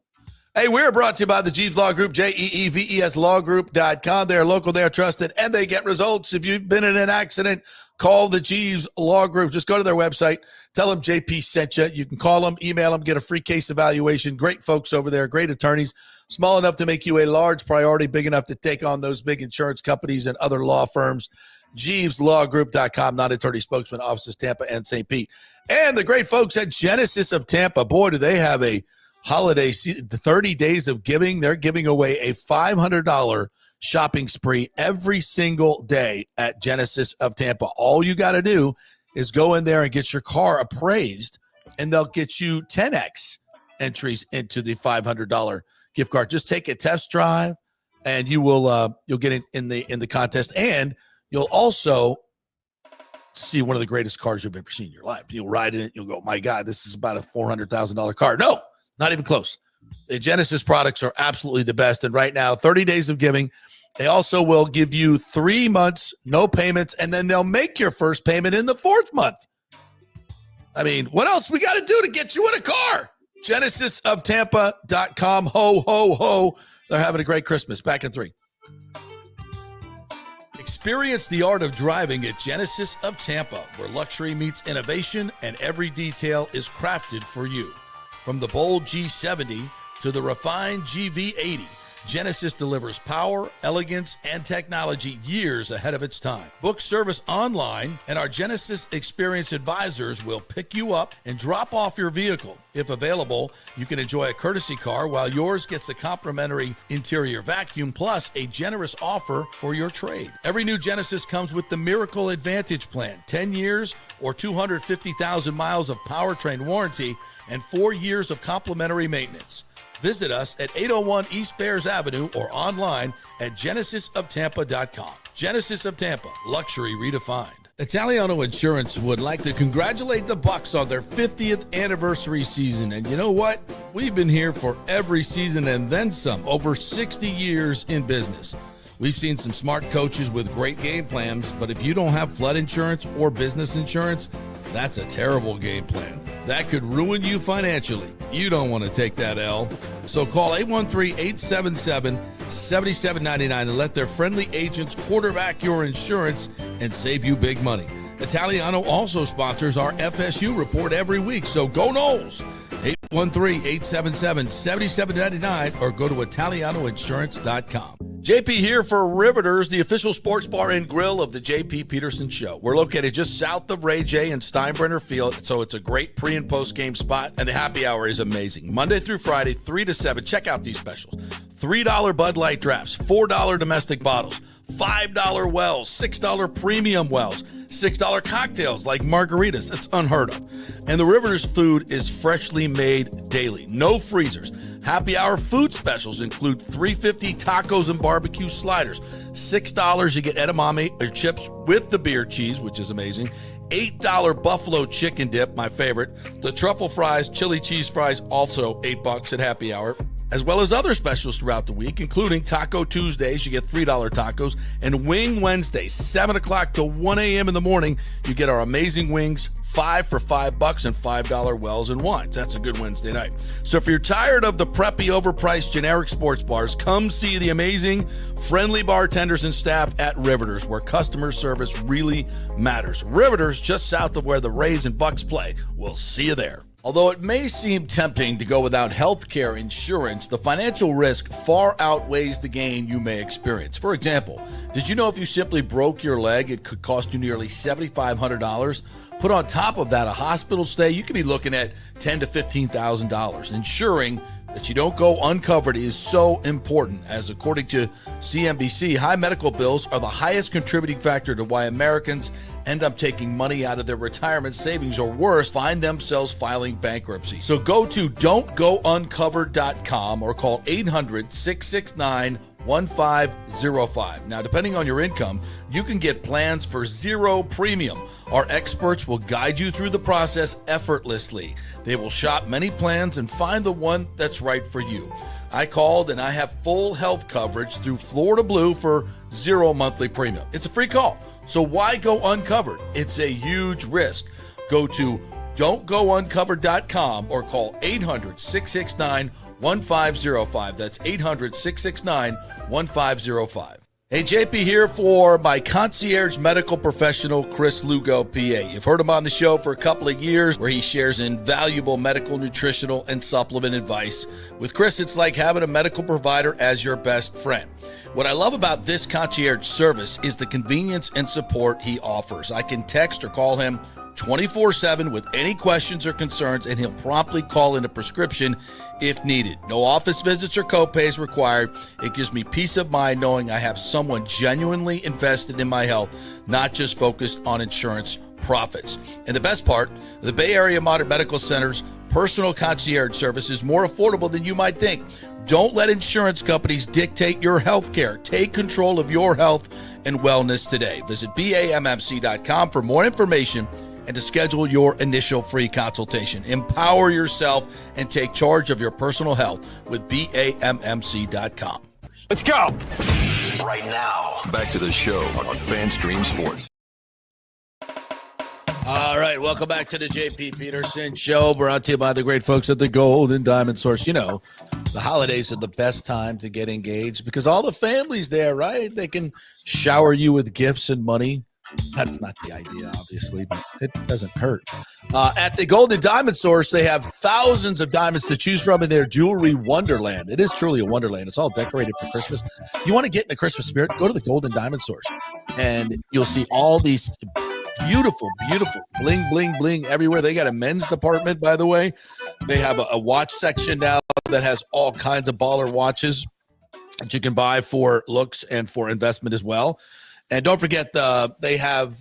Hey, we're brought to you by the Jeeves Law Group, JEEVES lawgroup.com. They're local, they're trusted, and they get results. If you've been in an accident, call the Jeeves Law Group. Just go to their website. Tell them JP sent you. You can call them, email them, get a free case evaluation. Great folks over there, great attorneys, small enough to make you a large priority, big enough to take on those big insurance companies and other law firms. JeevesLawGroup.com, non-attorney spokesman, offices Tampa and St. Pete. And the great folks at Genesis of Tampa. Boy, do they have a holiday season, the 30 days of giving. They're giving away a $500 shopping spree every single day at Genesis of Tampa. All you got to do is go in there and get your car appraised, and they'll get you 10x entries into the $500 gift card. Just take a test drive, and you'll get it in the contest, and you'll also see one of the greatest cars you've ever seen in your life. You'll ride in it. You'll go, my God, this is about a $400,000 car. No, not even close. The Genesis products are absolutely the best. And right now, 30 days of giving. They also will give you 3 months, no payments, and then they'll make your first payment in the 4th month. I mean, what else we got to do to get you in a car? GenesisofTampa.com. Ho, ho, ho. They're having a great Christmas. Back in 3. Experience the art of driving at Genesis of Tampa, where luxury meets innovation and every detail is crafted for you. From the bold G70 to the refined GV80, Genesis delivers power, elegance, and technology years ahead of its time. Book service online, and our Genesis Experience advisors will pick you up and drop off your vehicle. If available, you can enjoy a courtesy car while yours gets a complimentary interior vacuum plus a generous offer for your trade. Every new Genesis comes with the Miracle Advantage Plan, 10 years or 250,000 miles of powertrain warranty and 4 years of complimentary maintenance. Visit us at 801 East Bears Avenue or online at genesisoftampa.com. Genesis of Tampa, luxury redefined. Italiano Insurance would like to congratulate the Bucs on their 50th anniversary season. And you know what? We've been here for every season and then some, over 60 years in business. We've seen some smart coaches with great game plans, but if you don't have flood insurance or business insurance, that's a terrible game plan. That could ruin you financially. You don't want to take that L. So call 813-877-7799 and let their friendly agents quarterback your insurance and save you big money. Italiano also sponsors our FSU report every week. So go Noles. 813-877-7799 or go to italianoinsurance.com. JP here for Riveters, the official sports bar and grill of the JP Peterson Show. We're located just south of Ray J and Steinbrenner Field, so it's a great pre- and post-game spot, and the happy hour is amazing. Monday through Friday, 3 to 7. Check out these specials. $3 Bud Light drafts, $4 domestic bottles, $5 wells, $6 premium wells, $6 cocktails like margaritas. That's unheard of. And the Riveters food is freshly made daily. No freezers. Happy hour food specials include $3.50 tacos and barbecue sliders. $6 you get edamame or chips with the beer cheese, which is amazing. $8 buffalo chicken dip, my favorite. The truffle fries, chili cheese fries, also $8 at happy hour. As well as other specials throughout the week, including Taco Tuesdays, you get $3 tacos, and Wing Wednesdays, 7 o'clock to 1 a.m. in the morning, you get our amazing wings, 5 for $5 and $5 wells and wines. That's a good Wednesday night. So if you're tired of the preppy, overpriced, generic sports bars, come see the amazing, friendly bartenders and staff at Riveters, where customer service really matters. Riveters, just south of where the Rays and Bucs play. We'll see you there. Although it may seem tempting to go without health care insurance, the financial risk far outweighs the gain you may experience. For example, did you know if you simply broke your leg, it could cost you nearly $7,500? Put on top of that a hospital stay, you could be looking at $10,000 to $15,000. Ensuring that you don't go uncovered is so important, as according to CNBC, high medical bills are the highest contributing factor to why Americans end up taking money out of their retirement savings, or worse, find themselves filing bankruptcy. So go to don'tgouncovered.com or call 800-669-1505. Now, depending on your income, you can get plans for zero premium. Our experts will guide you through the process effortlessly. They will shop many plans and find the one that's right for you. I called and I have full health coverage through Florida Blue for zero monthly premium. It's a free call. So why go uncovered? It's a huge risk. Go to don'tgouncovered.com or call 800-669-1505. That's 800-669-1505. Hey, JP here for my concierge medical professional, Chris Lugo, PA. You've heard him on the show for a couple of years where he shares invaluable medical, nutritional, and supplement advice. With Chris, it's like having a medical provider as your best friend. What I love about this concierge service is the convenience and support he offers. I can text or call him 24/7 with any questions or concerns, and he'll promptly call in a prescription if needed. No office visits or copays required. It gives me peace of mind knowing I have someone genuinely invested in my health, not just focused on insurance profits. And the best part, the Bay Area Modern Medical Center's personal concierge service is more affordable than you might think. Don't let insurance companies dictate your health care. Take control of your health and wellness today. Visit BAMMC.com for more information and to schedule your initial free consultation. Empower yourself and take charge of your personal health with BAMMC.com. Let's go. Right now, back to the show on FanStream Sports. All right, welcome back to the JP Peterson Show, brought to you by the great folks at the Gold and Diamond Source. You know, the holidays are the best time to get engaged because all the family's there, right? They can shower you with gifts and money. That's not the idea, obviously, but it doesn't hurt. At the Gold and Diamond Source, they have thousands of diamonds to choose from in their jewelry wonderland. It is truly a wonderland. It's all decorated for Christmas. You want to get in the Christmas spirit? Go to the Gold and Diamond Source, and you'll see all these beautiful bling, bling, bling everywhere. They got a men's department, by the way. They have a watch section now that has all kinds of baller watches that you can buy for looks and for investment as well. And don't forget, they have,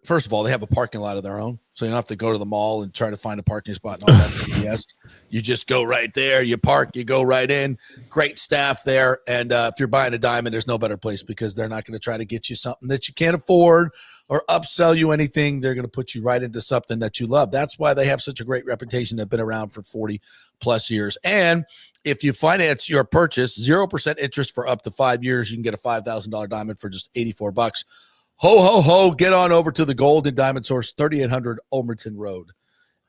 first of all, they have a parking lot of their own. So you don't have to go to the mall and try to find a parking spot and all that. Yes, you just go right there. You park, you go right in. Great staff there. And if you're buying a diamond, there's no better place because they're not going to try to get you something that you can't afford or upsell you anything. They're going to put you right into something that you love. That's why they have such a great reputation. They've been around for 40 plus years. And if you finance your purchase, 0% interest for up to 5 years, you can get a $5,000 diamond for just $84. Ho, ho, ho. Get on over to the Gold and Diamond Source, 3800 Ulmerton Road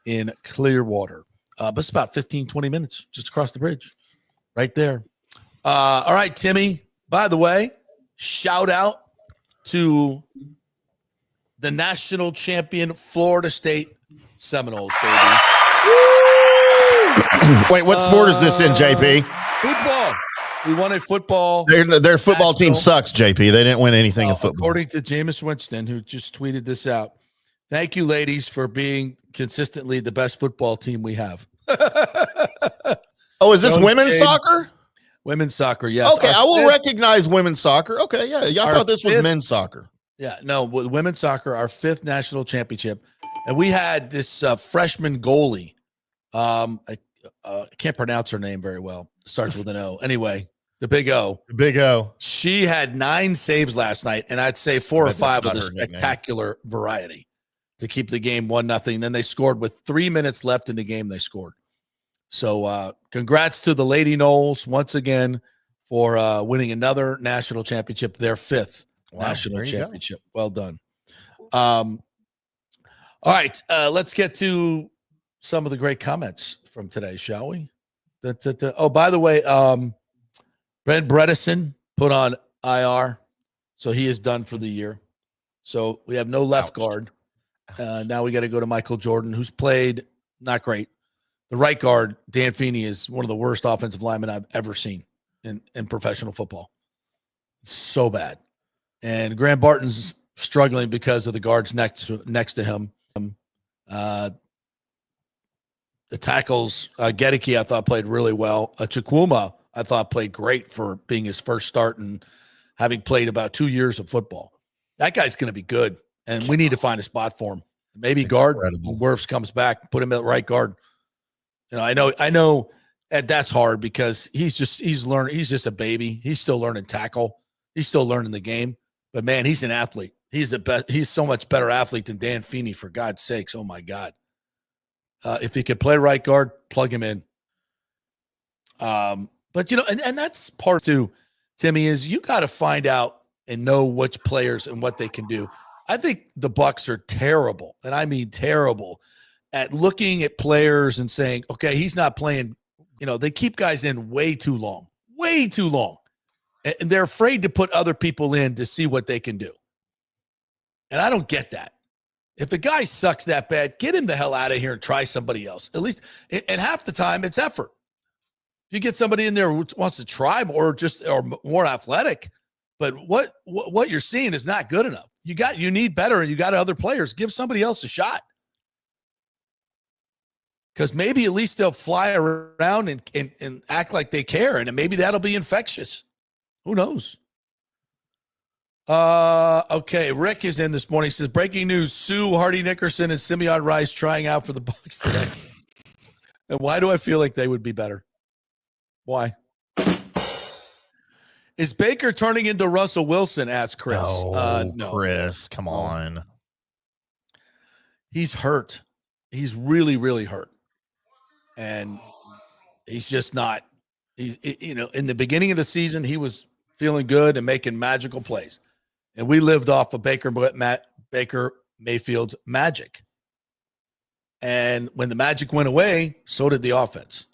in Clearwater. But it's about 15, 20 minutes just across the bridge right there. All right, Timmy, by the way, shout out to the national champion Florida State Seminoles, baby. Wait, what sport is this in, JP? Football. We won a football. Their football team sucks, JP. They didn't win anything in football. According to Jameis Winston, who just tweeted this out. Thank you, ladies, for being consistently the best football team we have. Oh, is this women's soccer? Women's soccer, yes. Okay, I will recognize women's soccer. Okay, yeah. I thought this was men's soccer. Yeah, no, with women's soccer, our 5th national championship. And we had this freshman goalie. I can't pronounce her name very well. Starts with an O. Anyway, the Big O. The Big O. She had 9 saves last night, and I'd say 4 or 5 with a spectacular variety to keep the game 1-0. Then they scored with 3 minutes left in the game. They scored. So congrats to the Lady Noles once again for winning another national championship, their 5th national championship. Well done. All right, let's get to some of the great comments from today, shall we? Oh, by the way, Brent Bredesen put on IR, so he is done for the year. So we have no left guard. Now we got to go to Michael Jordan, who's played not great. The right guard, Dan Feeney, is one of the worst offensive linemen I've ever seen in professional football. It's so bad. And Graham Barton's struggling because of the guards next to him. The tackles, Gedeke, I thought played really well. Chukwuma, I thought played great for being his first start and having played about 2 years of football. That guy's going to be good, and we need to find a spot for him. Maybe guard. Wirfs comes back, put him at right guard. You know, I know that's hard because he's learning. He's just a baby. He's still learning tackle. He's still learning the game. But man, he's an athlete. He's the best. He's so much better athlete than Dan Feeney, for God's sakes. Oh my God. If he could play right guard, plug him in. But you know, and that's part too, Timmy, is you got to find out and know which players and what they can do. I think the Bucs are terrible, and I mean terrible, at looking at players and saying, okay, he's not playing. You know, they keep guys in way too long, and they're afraid to put other people in to see what they can do. And I don't get that. If the guy sucks that bad, get him the hell out of here and try somebody else. At least, and half the time, it's effort. If you get somebody in there who wants to try or more athletic, but what you're seeing is not good enough. You need better, and you got other players. Give somebody else a shot. because maybe at least they'll fly around and act like they care, and maybe that'll be infectious. Who knows? Okay, Rick is in this morning. He says, breaking news, Sue, Hardy Nickerson, and Simeon Rice trying out for the Bucs today. And why do I feel like they would be better? Why? Is Baker turning into Russell Wilson? Asked Chris. No, Chris, come on. He's hurt. He's really, really hurt. And he's just not. In the beginning of the season, he was feeling good and making magical plays. And we lived off of Baker Mayfield's magic. And when the magic went away, so did the offense.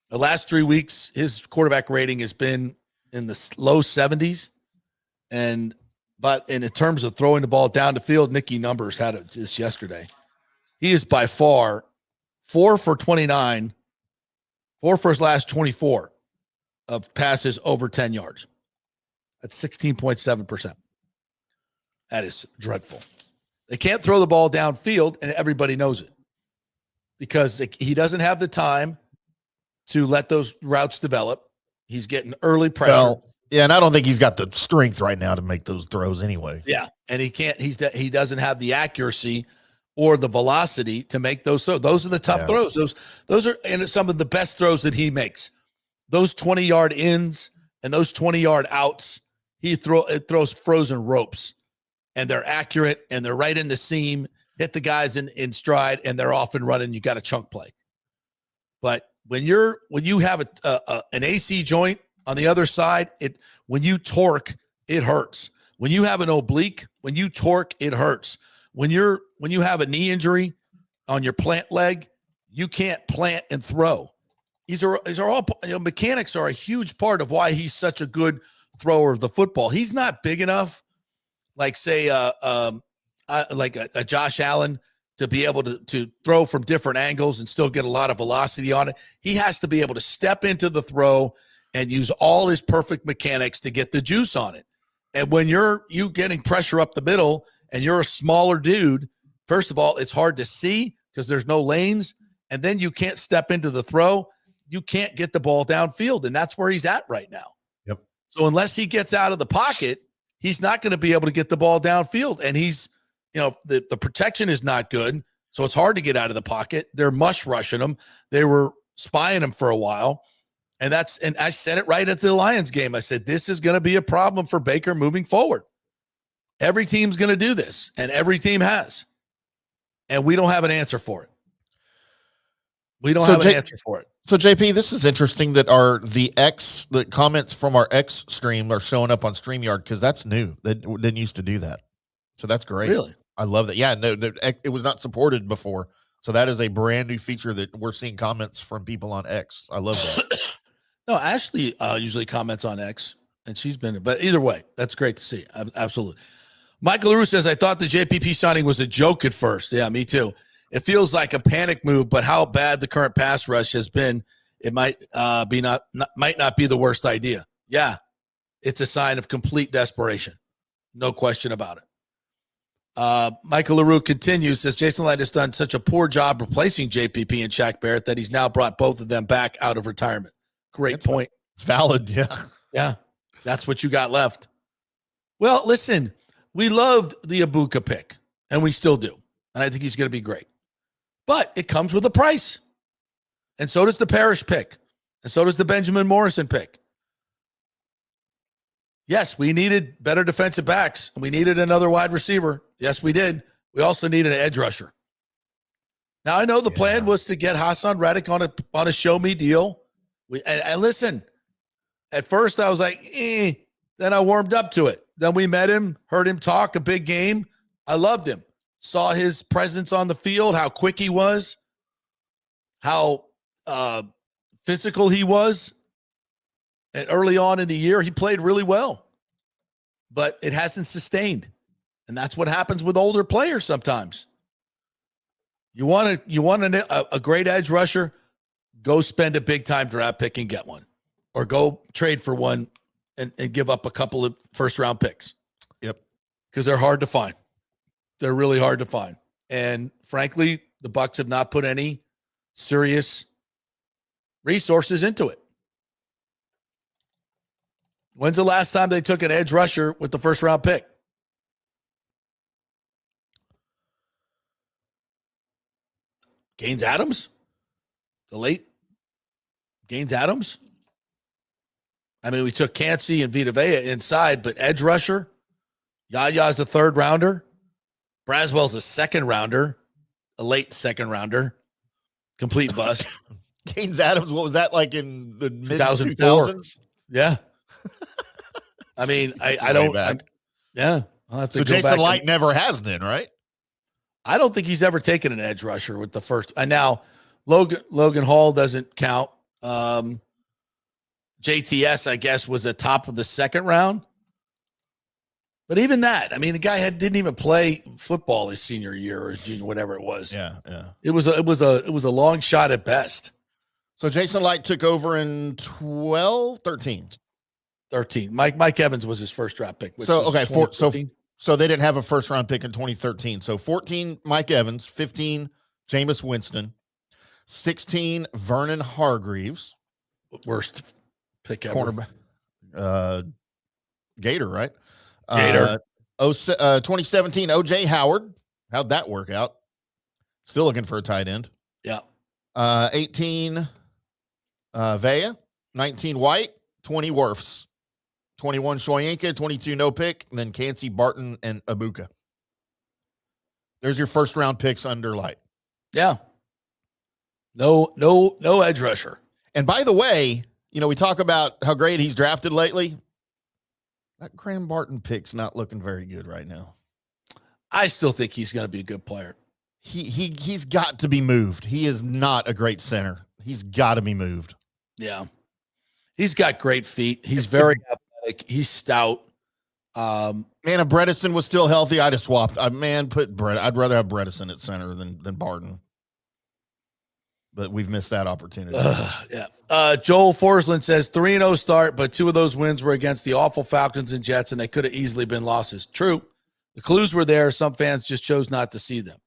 The last 3 weeks, his quarterback rating has been in the low 70s. But in terms of throwing the ball down the field, Nicky Numbers had it just yesterday. He is by far 4 for 29, 4 for his last 24 of passes over 10 yards. That's 16.7%. That is dreadful. They can't throw the ball downfield, and everybody knows it because he doesn't have the time to let those routes develop. He's getting early pressure. Well, yeah, and I don't think he's got the strength right now to make those throws anyway. Yeah, and he can't. He doesn't have the accuracy or the velocity to make those throws. Those are the tough throws. Those are and some of the best throws that he makes. Those 20-yard ins and those 20-yard outs, it throws frozen ropes, and they're accurate and they're right in the seam. Hit the guys in stride, and they're off and running. You got a chunk play. But when you have an AC joint on the other side, when you torque, it hurts. When you have an oblique, when you torque, it hurts. When you have a knee injury on your plant leg, you can't plant and throw. These are all mechanics are a huge part of why he's such a good thrower of the football. He's not big enough, like say like a Josh Allen, to be able to throw from different angles and still get a lot of velocity on it. He has to be able to step into the throw and use all his perfect mechanics to get the juice on it. And when you getting pressure up the middle and you're a smaller dude, first of all, it's hard to see because there's no lanes. And then you can't step into the throw. You can't get the ball downfield. And that's where he's at right now. Yep. So unless he gets out of the pocket, he's not going to be able to get the ball downfield. And the protection is not good. So it's hard to get out of the pocket. They're mush rushing him. They were spying him for a while. And I said it right at the Lions game. I said, this is going to be a problem for Baker moving forward. Every team's going to do this, and every team has. And we don't have an answer for it. We don't have an answer for it. So, JP, this is interesting that the comments from our X stream are showing up on StreamYard because that's new. They didn't used to do that. So that's great. Really? I love that. Yeah, no, it was not supported before. So that is a brand new feature that we're seeing comments from people on X. I love that. No, Ashley usually comments on X, and she's been. But either way, that's great to see. Absolutely. Michael LaRue says, I thought the JPP signing was a joke at first. Yeah, me too. It feels like a panic move, but how bad the current pass rush has been, it might not be the worst idea. Yeah, it's a sign of complete desperation. No question about it. Michael LaRue continues, says Jason Light has done such a poor job replacing JPP and Shaq Barrett that he's now brought both of them back out of retirement. Great point. It's valid. Yeah. Yeah. That's what you got left. Well, listen, we loved the Ibuka pick, and we still do. And I think he's going to be great. But it comes with a price. And so does the Parrish pick. And so does the Benjamin Morrison pick. Yes, we needed better defensive backs. We needed another wide receiver. Yes, we did. We also needed an edge rusher. Now, I know the plan was to get Hassan Reddick on a show-me deal. And listen, at first I was like, then I warmed up to it. Then we met him, heard him talk, a big game. I loved him. Saw his presence on the field, how quick he was, how physical he was. And early on in the year, he played really well. But it hasn't sustained. And that's what happens with older players sometimes. You want a great edge rusher, go spend a big-time draft pick and get one. Or go trade for one and give up a couple of first-round picks. Yep. Because they're hard to find. They're really hard to find. And frankly, the Bucs have not put any serious resources into it. When's the last time they took an edge rusher with the first round pick? Gaines Adams? The late Gaines Adams? I mean, we took Cansey and Vita Vea inside, but edge rusher? Yaya's the third rounder. Braswell's a second rounder, a late second rounder. Complete bust. Gaines Adams, what was that like in the mid 2004? 2000s? Yeah. I mean, I don't. Yeah. I'll have to so go Jason back Light never has then, right? I don't think he's ever taken an edge rusher with the first. And now Logan Hall doesn't count. JTS, I guess, was the top of the second round. But even that, I mean, the guy didn't even play football his senior year or his junior, whatever it was. Yeah. It was a long shot at best. So Jason Light took over in 13. Mike Evans was his first draft pick. So they didn't have a first round pick in 2013. So 14, Mike Evans, 15, Jameis Winston, 16, Vernon Hargreaves. Worst pick ever. Cornerback. Gator, right? Gator. 2017, OJ Howard. How'd that work out? Still looking for a tight end. Yeah. 18, Vea. 19, White. 20, Wirfs. 21, Shoyinka. 22, no pick. And then Cansey, Barton, and Abuka. There's your first round picks under Light. Yeah. No edge rusher. And by the way, we talk about how great he's drafted lately. That Graham Barton pick's not looking very good right now. I still think he's going to be a good player. He's got to be moved. He is not a great center. He's got to be moved. Yeah. He's got great feet. He's very athletic. He's stout. Man, if Bredesen was still healthy, I'd have swapped. I'd rather have Bredesen at center than Barton. But we've missed that opportunity. Yeah. Joel Forsland says 3-0 start, but 2 of those wins were against the awful Falcons and Jets, and they could have easily been losses. True. The clues were there. Some fans just chose not to see them.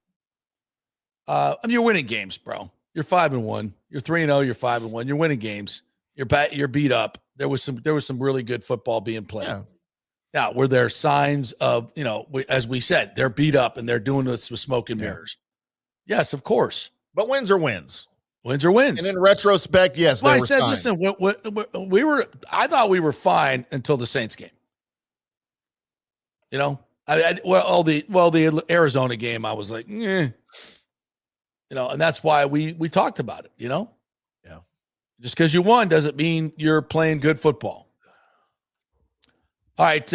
You're winning games, bro. You're 5-1. You're 3-0. You're 5-1. You're winning games. You're beat up. There was some really good football being played. Yeah. Now, were there signs of, as we said, they're beat up and they're doing this with smoke and mirrors? Yes, of course. But wins are wins. Wins are wins. And in retrospect, yes, well, I said, listen, I thought we were fine until the Saints game. The Arizona game, I was like, and that's why we talked about it, Yeah. Just because you won doesn't mean you're playing good football. All right.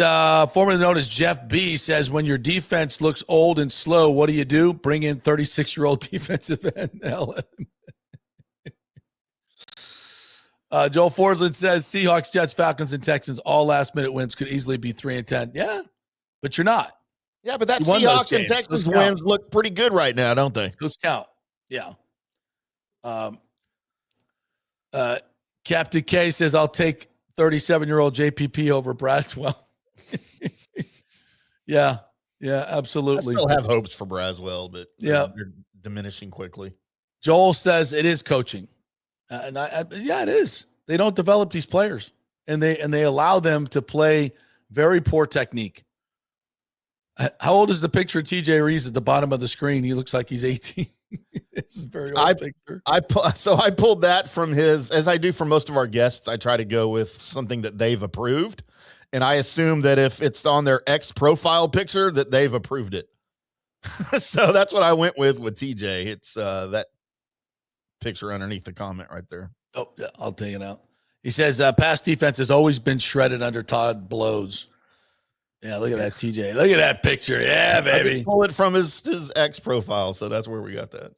Formerly known as Jeff B says, when your defense looks old and slow, what do? Bring in 36-year-old defensive end. Joel Forsland says Seahawks, Jets, Falcons, and Texans, all last-minute wins could easily be 3-10. Yeah, but you're not. Yeah, but that Seahawks and Texans wins look pretty good right now, don't they? Those count. Yeah. Captain K says, I'll take 37-year-old JPP over Braswell. Yeah, absolutely. I still have hopes for Braswell, but they're diminishing quickly. Joel says it is coaching. It is. They don't develop these players, and they allow them to play very poor technique. How old is the picture of TJ Reeves at the bottom of the screen? He looks like he's 18. This is a very old picture. I pulled that from his, as I do for most of our guests. I try to go with something that they've approved, and I assume that if it's on their X profile picture, that they've approved it. So that's what I went with TJ. It's that picture underneath the comment right there. Oh, yeah, I'll take it out. He says, past defense has always been shredded under Todd Bowles. Yeah, look at that, TJ. Look at that picture. Yeah, baby. I pull it from his X profile, so that's where we got that.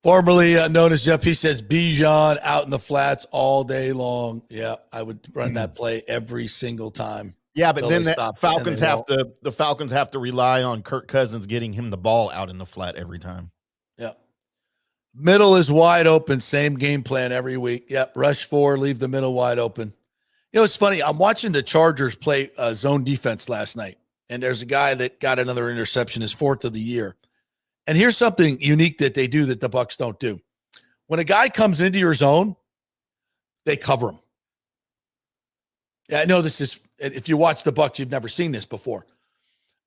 Formerly known as Jeff, he says Bijan out in the flats all day long. Yeah, I would run that play every single time. Yeah, but then the Falcons have to rely on Kirk Cousins getting him the ball out in the flat every time. Yeah. Middle is wide open. Same game plan every week. Yep. Rush 4, leave the middle wide open. It's funny. I'm watching the Chargers play zone defense last night, and there's a guy that got another interception, his 4th of the year. And here's something unique that they do that the Bucs don't do. When a guy comes into your zone, they cover him. Yeah, I know this is, if you watch the Bucs, you've never seen this before.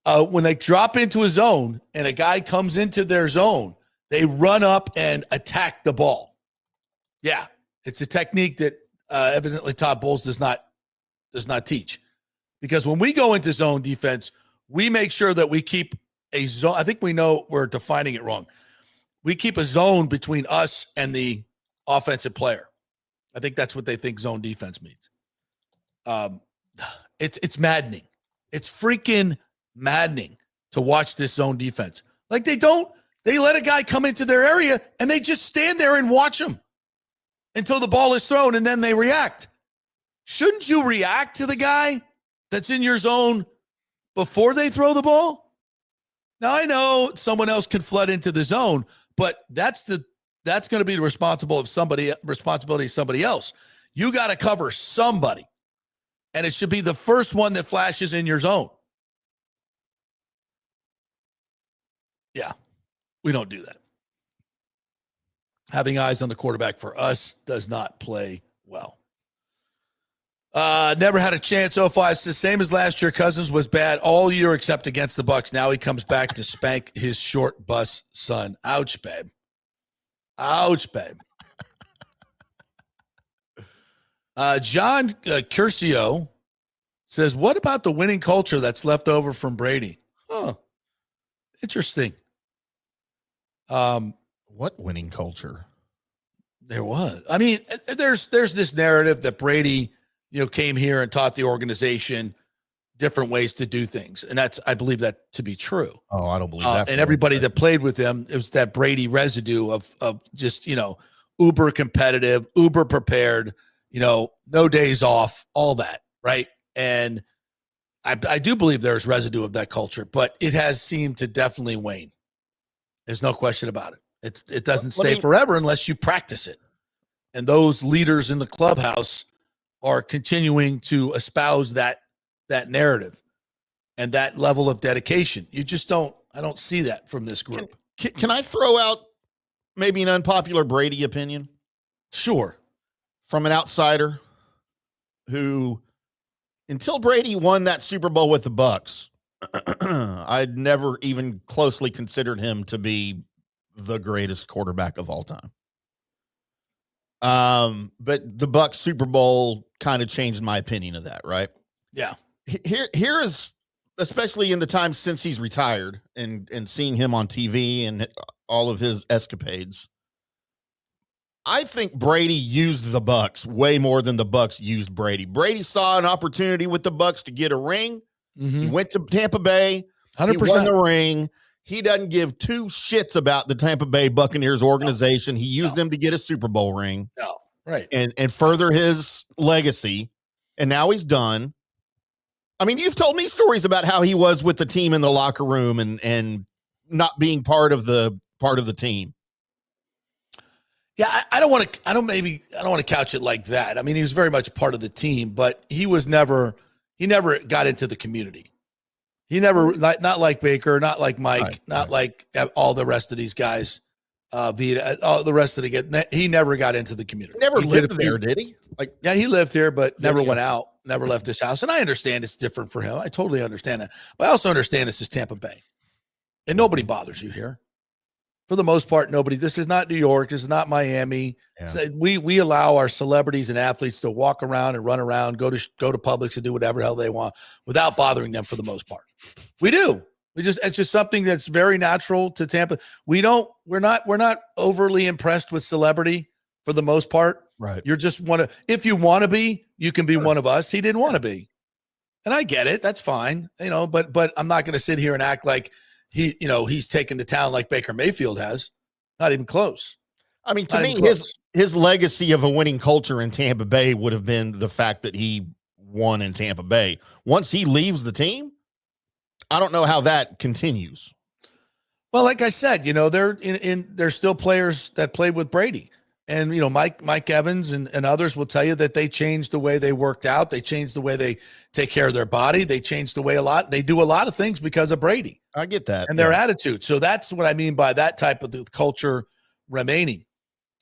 When they drop into a zone and a guy comes into their zone, they run up and attack the ball. Yeah, it's a technique that evidently Todd Bowles does not teach. Because when we go into zone defense, we make sure that we keep a zone. I think we know we're defining it wrong. We keep a zone between us and the offensive player. I think that's what they think zone defense means. It's maddening. It's freaking maddening to watch this zone defense. Like they let a guy come into their area and they just stand there and watch him until the ball is thrown and then they react. Shouldn't you react to the guy that's in your zone before they throw the ball? Now I know someone else can flood into the zone, but that's going to be the responsibility of somebody else. You got to cover somebody, and it should be the first one that flashes in your zone. Yeah, we don't do that. Having eyes on the quarterback for us does not play well. Never had a chance. 05 says, same as last year. Cousins was bad all year except against the Bucs. Now he comes back to spank his short bus son. Ouch, babe. Ouch, babe. John Curcio says, what about the winning culture that's left over from Brady? Huh. Interesting. What winning culture? There was. I mean, there's this narrative that Brady, came here and taught the organization different ways to do things. And I believe that to be true. Oh, I don't believe that. And everybody that played with him, it was that Brady residue of just, uber competitive, uber prepared, no days off, all that. Right. And I do believe there's residue of that culture, but it has seemed to definitely wane. There's no question about it. It doesn't stay forever unless you practice it. And those leaders in the clubhouse are continuing to espouse that narrative and that level of dedication. I don't see that from this group. Can I throw out maybe an unpopular Brady opinion? Sure. From an outsider who, until Brady won that Super Bowl with the Bucs, I'd never even closely considered him to be the greatest quarterback of all time. But the Bucs Super Bowl kind of changed my opinion of that, right? Yeah. Here is, especially in the time since he's retired and seeing him on TV and all of his escapades, I think Brady used the Bucs way more than the Bucs used Brady. Brady saw an opportunity with the Bucs to get a ring. Mm-hmm. He went to Tampa Bay. 100%. He won the ring. He doesn't give two shits about the Tampa Bay Buccaneers organization. No. He used them to get a Super Bowl ring. No. Right. And further his legacy. And now he's done. I mean, you've told me stories about how he was with the team in the locker room and not being part of the team. Yeah, I don't want to couch it like that. I mean, he was very much part of the team, but he never got into the community. He never, not like Baker, not like Mike, like all the rest of these guys. Vita, all the rest of he never got into the community. He lived there, did he? Yeah, he lived here, but never went out, never left his house. And I understand it's different for him. I totally understand that. But I also understand this is Tampa Bay. And nobody bothers you here. For the most part, nobody. This is not New York. This is not Miami. Yeah. So we allow our celebrities and athletes to walk around and run around, go to Publix and do whatever the hell they want without bothering them for the most part. We do. It's just something that's very natural to Tampa. We're not overly impressed with celebrity for the most part. Right. You're just if you want to be, you can be one of us. He didn't want to be. And I get it. That's fine. But I'm not going to sit here and act like he's taken to town like Baker Mayfield has. Not even close. I mean, to me, his legacy of a winning culture in Tampa Bay would have been the fact that he won in Tampa Bay. Once he leaves the team, I don't know how that continues. Well, like I said, there's still players that played with Brady. And, Mike Evans and others will tell you that they changed the way they worked out. They changed the way they take care of their body. They changed the way they do a lot of things because of Brady. I get that. And their attitude. So that's what I mean by that type of the culture remaining.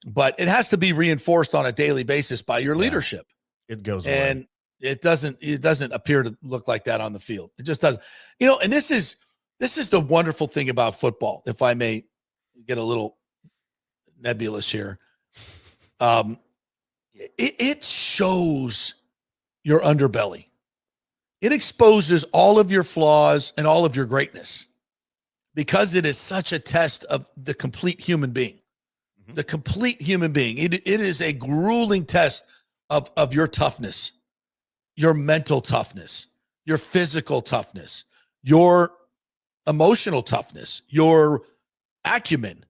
but it has to be reinforced on a daily basis by your leadership. It goes And away. it doesn't appear to look like that on the field. It just doesn't. And this is the wonderful thing about football, if I may get a little nebulous here. It shows your underbelly. It exposes all of your flaws and all of your greatness, because it is such a test of the complete human being. The complete human being. It is a grueling test of your toughness, your mental toughness, your physical toughness, your emotional toughness, your acumen,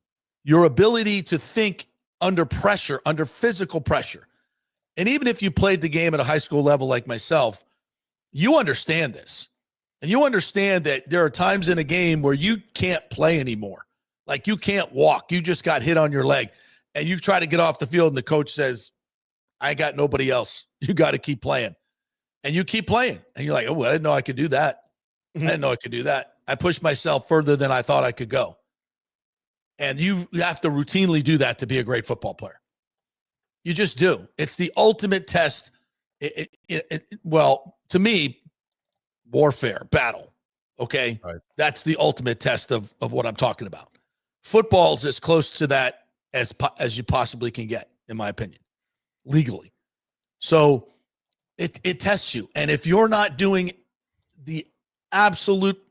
your ability to think under pressure, under physical pressure. And even if you played the game at a high school level like myself, you understand this. And you understand that there are times in a game where you can't play anymore. Like you can't walk. You just got hit on your leg. And you try to get off the field and the coach says, I got nobody else. You got to keep playing. And you keep playing. And you're like, oh, I didn't know I could do that. I didn't know I could do that. I pushed myself further than I thought I could go. And you have to routinely do that to be a great football player. You just do. It's the ultimate test. Well, to me, warfare, battle. Okay. Right. That's the ultimate test of what I'm talking about. Football's as close to that as you possibly can get, in my opinion, legally. So it tests you. And if you're not doing the absolute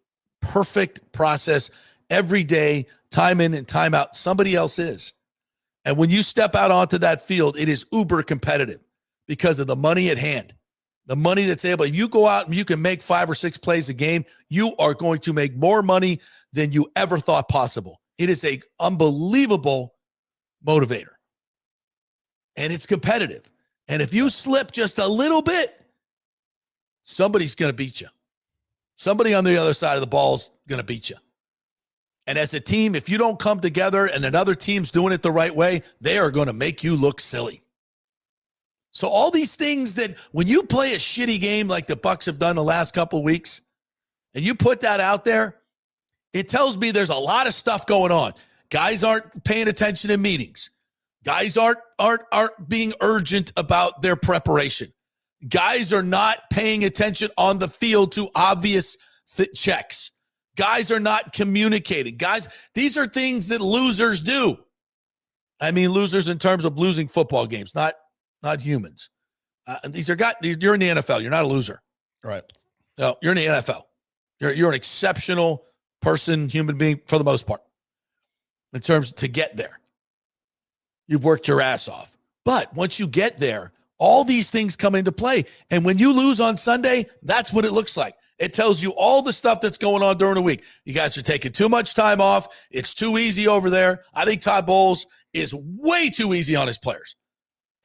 perfect process every day, time in and time out, somebody else is. And when you step out onto that field, it is uber competitive because of the money at hand. The money that's able, if you go out and you can make 5 or 6 plays a game, you are going to make more money than you ever thought possible. It is an unbelievable motivator. And it's competitive. And if you slip just a little bit, somebody's going to beat you. Somebody on the other side of the ball is going to beat you. And as a team, if you don't come together and another team's doing it the right way, they are going to make you look silly. So all these things that when you play a shitty game like the Bucs have done the last couple of weeks, and you put that out there, it tells me there's a lot of stuff going on. Guys aren't paying attention in meetings. Guys aren't being urgent about their preparation. Guys are not paying attention on the field to obvious checks. Guys are not communicating. Guys, these are things that losers do. I mean, losers in terms of losing football games, not humans. These are guys. You're in the NFL. You're not a loser. Right. No, you're in the NFL. You're an exceptional person, human being for the most part. In terms to get there, you've worked your ass off. But once you get there, all these things come into play. And when you lose on Sunday, that's what it looks like. It tells you all the stuff that's going on during the week. You guys are taking too much time off. It's too easy over there. I think Todd Bowles is way too easy on his players.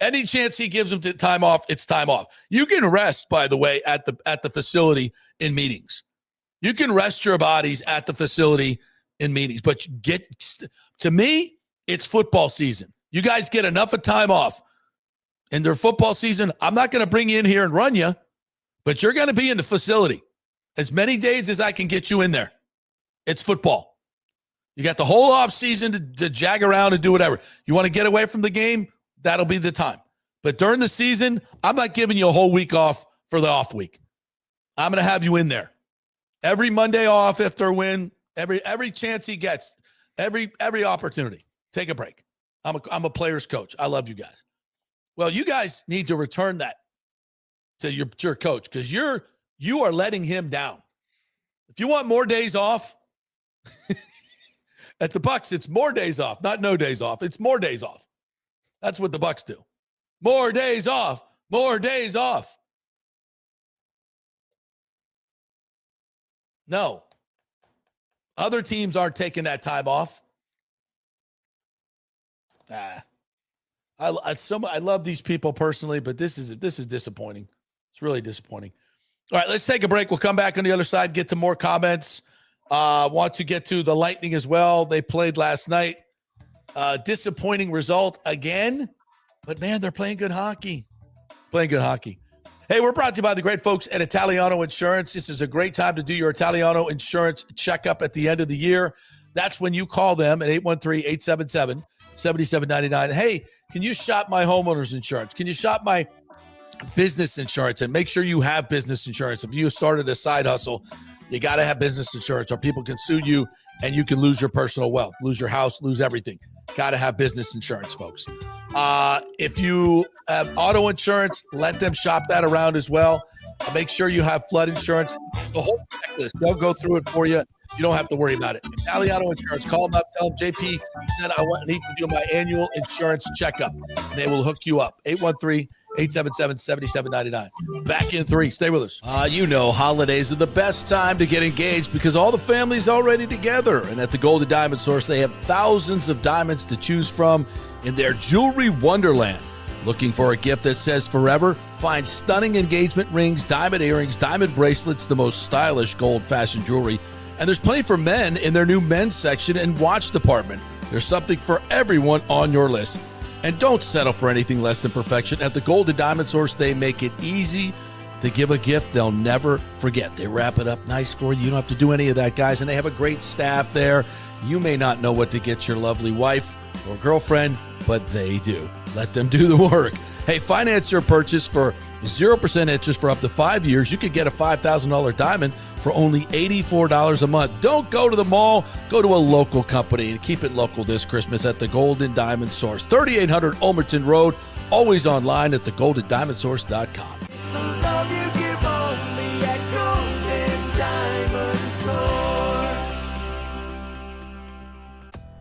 Any chance he gives them time off, it's time off. You can rest, by the way, at the facility in meetings. You can rest your bodies at the facility in meetings. But to me, it's football season. You guys get enough of time off in their football season. I'm not going to bring you in here and run you, but you're going to be in the facility as many days as I can get you in there. It's football. You got the whole off season to jag around and do whatever. You want to get away from the game? That'll be the time. But during the season, I'm not giving you a whole week off for the off week. I'm going to have you in there. Every Monday off after a win, every chance he gets, every opportunity. Take a break. I'm a player's coach. I love you guys. Well, you guys need to return that to your coach because you are letting him down. If you want more days off, at the Bucs, it's more days off, not no days off. It's more days off. That's what the Bucs do. More days off. More days off. No. Other teams aren't taking that time off. I love these people personally, but this is disappointing. It's really disappointing. All right, let's take a break. We'll come back on the other side, get to more comments. Want to get to the Lightning as well. They played last night. Disappointing result again, but man, they're playing good hockey. Hey, we're brought to you by the great folks at Italiano Insurance. This is a great time to do your Italiano insurance checkup at the end of the year. That's when you call them at 813-877 $77.99. Hey, can you shop my homeowner's insurance? Can you shop my business insurance? And make sure you have business insurance. If you started a side hustle, you got to have business insurance, or people can sue you and you can lose your personal wealth, lose your house, lose everything. Got to have business insurance, folks. If you have auto insurance, let them shop that around as well. Make sure you have flood insurance. The whole checklist, they'll go through it for you. You don't have to worry about it. Valley Auto Insurance, call them up, tell them JP said I need to do my annual insurance checkup. They will hook you up. 813-877-7799. Back in 3. Stay with us. You know, holidays are the best time to get engaged because all the family's already together. And at the Golden Diamond Source, they have thousands of diamonds to choose from in their jewelry wonderland. Looking for a gift that says forever? Find stunning engagement rings, diamond earrings, diamond bracelets, the most stylish gold fashion jewelry. And there's plenty for men in their new men's section and watch department. There's something for everyone on your list. And don't settle for anything less than perfection. At the Golden Diamond Source, they make it easy to give a gift they'll never forget. They wrap it up nice for you. You don't have to do any of that, guys. And they have a great staff there. You may not know what to get your lovely wife or girlfriend, but they do. Let them do the work. Hey, finance your purchase for 0% interest for up to 5 years. You could get a $5,000 diamond for only $84 a month. Don't go to the mall. Go to a local company and keep it local this Christmas at the Golden Diamond Source. 3800 Ulmerton Road. Always online at thegoldendiamondsource.com.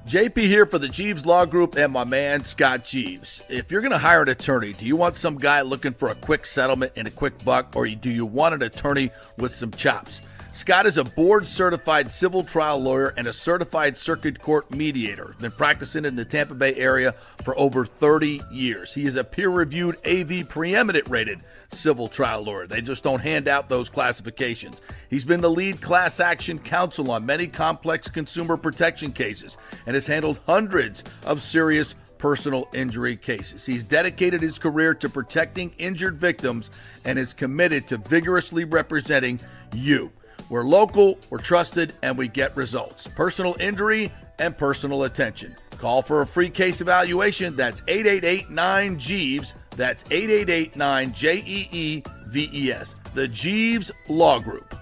JP here for the Jeeves Law Group and my man, Scott Jeeves. If you're going to hire an attorney, do you want some guy looking for a quick settlement and a quick buck, or do you want an attorney with some chops? Scott is a board-certified civil trial lawyer and a certified circuit court mediator. Been practicing in the Tampa Bay area for over 30 years. He is a peer-reviewed AV preeminent rated civil trial lawyer. They just don't hand out those classifications. He's been the lead class action counsel on many complex consumer protection cases and has handled hundreds of serious personal injury cases. He's dedicated his career to protecting injured victims and is committed to vigorously representing you. We're local, we're trusted, and we get results. Personal injury and personal attention. Call for a free case evaluation. That's 888-9-JEEVES. That's 888-9-JEEVES. The Jeeves Law Group.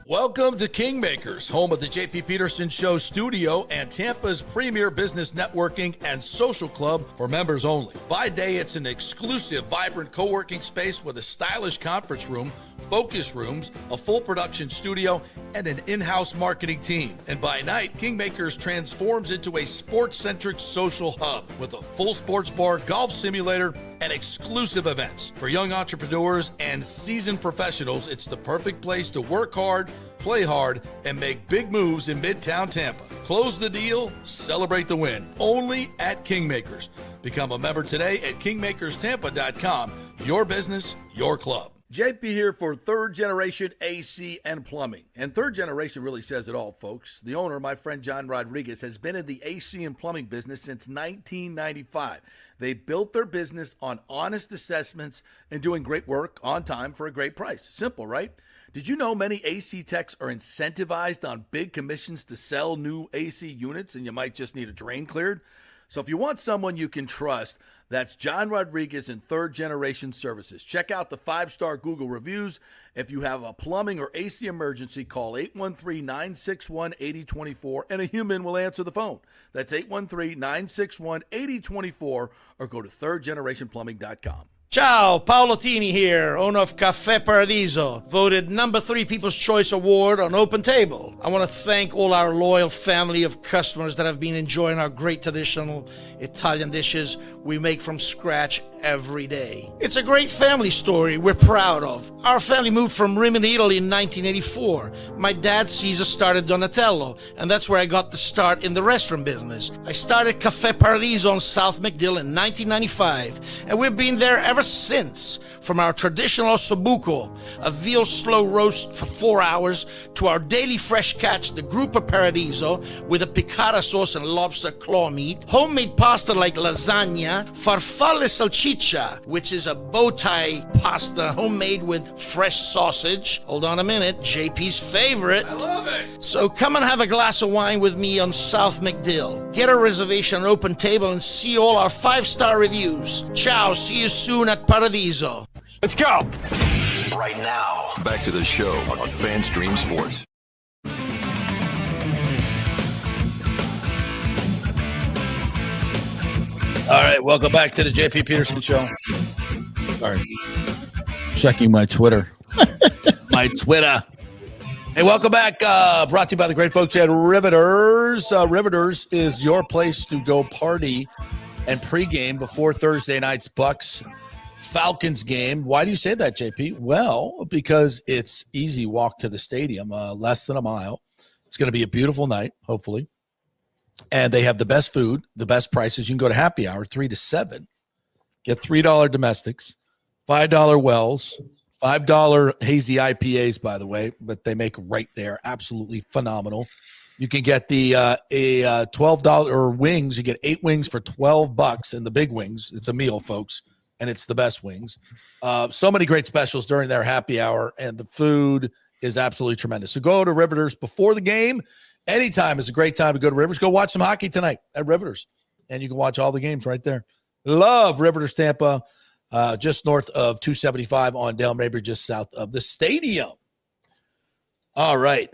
Welcome to Kingmakers, home of the JP Peterson Show studio and Tampa's premier business networking and social club for members only. By day, it's an exclusive, vibrant co-working space with a stylish conference room, focus rooms, a full production studio, and an in-house marketing team. And by night, Kingmakers transforms into a sports-centric social hub with a full sports bar, golf simulator, and exclusive events. For young entrepreneurs and seasoned professionals, it's the perfect place to work hard, play hard, and make big moves in Midtown Tampa. Close the deal, celebrate the win. Only at Kingmakers. Become a member today at kingmakerstampa.com. Your business, your club. JP here for Third Generation AC and Plumbing. And Third Generation really says it all, folks. The owner, my friend John Rodriguez, has been in the AC and plumbing business since 1995. They built their business on honest assessments and doing great work on time for a great price. Simple, right? Did you know many AC techs are incentivized on big commissions to sell new AC units, and you might just need a drain cleared? So if you want someone you can trust, that's John Rodriguez and Third Generation Services. Check out the 5-star Google reviews. If you have a plumbing or AC emergency, call 813-961-8024 and a human will answer the phone. That's 813-961-8024 or go to thirdgenerationplumbing.com. Ciao, Paolo Tini here, owner of Caffè Paradiso, voted #3 People's Choice Award on Open Table. I want to thank all our loyal family of customers that have been enjoying our great traditional Italian dishes we make from scratch every day. It's a great family story we're proud of. Our family moved from Rimini, Italy in 1984. My dad, Caesar, started Donatello, and that's where I got the start in the restaurant business. I started Caffè Paradiso on South McDill in 1995, and we've been there ever since. From our traditional ossobuco, a veal slow roast for 4 hours, to our daily fresh catch, the Gruppo Paradiso, with a piccata sauce and lobster claw meat, homemade pasta like lasagna, farfalle salsicce salchicha, which is a bow tie pasta homemade with fresh sausage. Hold on a minute, JP's favorite. I love it. So come and have a glass of wine with me on South McDill. Get a reservation on Open Table and see all our 5-star reviews. Ciao, see you soon at Paradiso. Let's go. Right now, back to the show on FanStream Sports. All right, welcome back to the JP Peterson Show. Sorry, checking my Twitter. My Twitter. Hey, welcome back. Brought to you by the great folks at Riveters. Riveters is your place to go party and pregame before Thursday night's Bucs Falcons game. Why do you say that, JP? Well, because it's easy walk to the stadium, less than a mile. It's going to be a beautiful night, hopefully. And they have the best food, the best prices. You can go to happy hour 3 to 7. Get $3 domestics, $5 wells, $5 hazy IPAs, by the way, but they make right there. Absolutely phenomenal. You can get the $12 wings. You get 8 wings for $12, and the big wings. It's a meal, folks, and it's the best wings. So many great specials during their happy hour, and the food is absolutely tremendous. So go to Riveters before the game. Anytime is a great time to go to Rivers. Go watch some hockey tonight at Riveters, and you can watch all the games right there. Love Riveters, Tampa, just north of 275 on Dale Mabry, just south of the stadium. All right.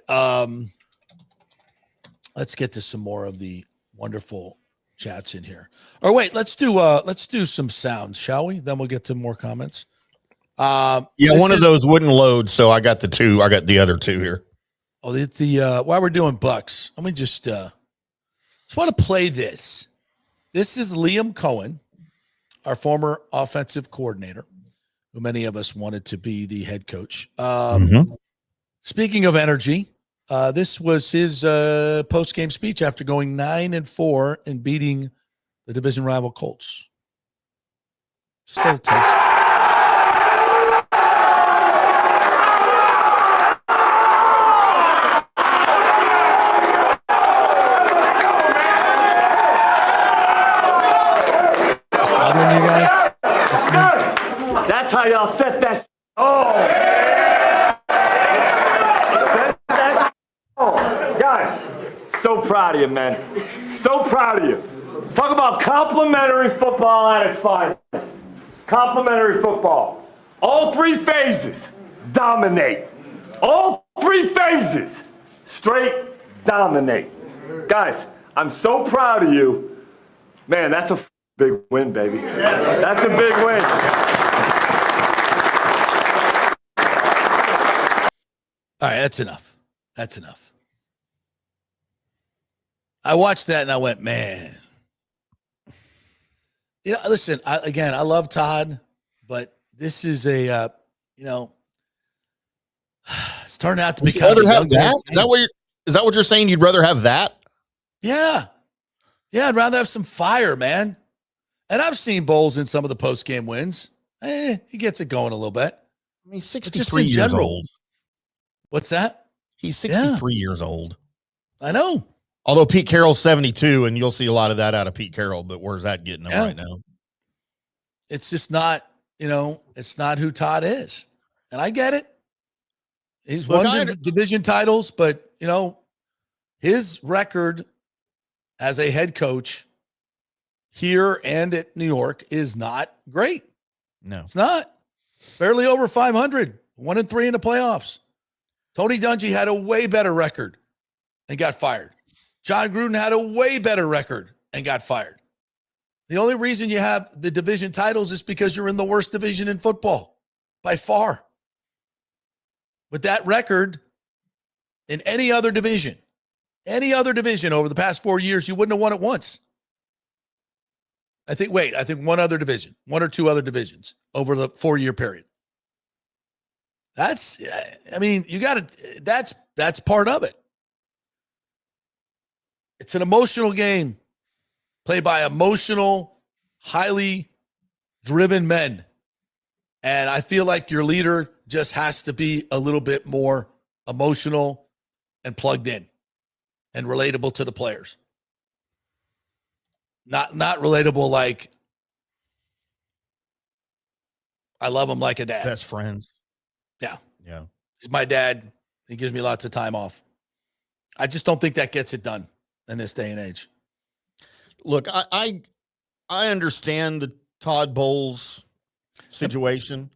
Let's get to some more of the wonderful chats in here. Or wait, let's do some sounds, shall we? Then we'll get to more comments. One of those wouldn't load, so I got the other 2 here. Oh, while we're doing Bucs, let me just want to play this. This is Liam Cohen, our former offensive coordinator, who many of us wanted to be the head coach. Speaking of energy, this was his post-game speech after going 9-4 and beating the division rival Colts. Still a taste. That's how y'all set that. Oh, set that. Oh, guys, so proud of you, man. So proud of you. Talk about complimentary football at its finest. Complimentary football. All 3 phases dominate. All 3 phases straight dominate. Guys, I'm so proud of you. Man, that's a big win, baby. That's a big win. All right, that's enough. That's enough. I watched that and I went, man. Listen, I love Todd, but this is it's turned out to be kind of a have that. Is that what you're saying? You'd rather have that? Yeah. Yeah, I'd rather have some fire, man. And I've seen Bowles in some of the post-game wins. He gets it going a little bit. I mean, 63 years old. What's that? He's 63 years old. I know. Although Pete Carroll's 72, and you'll see a lot of that out of Pete Carroll, but where's that getting him right now? It's just not, it's not who Todd is. And I get it. He's won division titles, but, his record as a head coach here and at New York is not great. No, it's not. Barely over 500, 1-3 in the playoffs. Tony Dungy had a way better record and got fired. John Gruden had a way better record and got fired. The only reason you have the division titles is because you're in the worst division in football by far. With that record, in any other division over the past 4 years, you wouldn't have won it once. I think one other division, 1 or 2 other divisions over the 4-year period. That's part of it. It's an emotional game played by emotional, highly driven men. And I feel like your leader just has to be a little bit more emotional and plugged in and relatable to the players. Not relatable like I love him like a dad. Best friends. Yeah. Yeah. He's my dad. He gives me lots of time off. I just don't think that gets it done in this day and age. Look, I understand the Todd Bowles situation.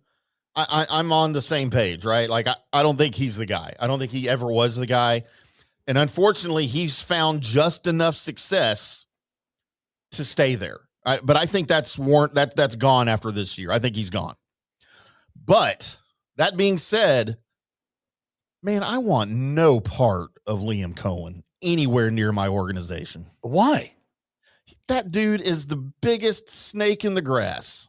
I'm on the same page, right? Like, I don't think he's the guy. I don't think he ever was the guy. And unfortunately, he's found just enough success to stay there. But I think that's gone after this year. I think he's gone. But that being said, man, I want no part of Liam Cohen anywhere near my organization. Why? That dude is the biggest snake in the grass.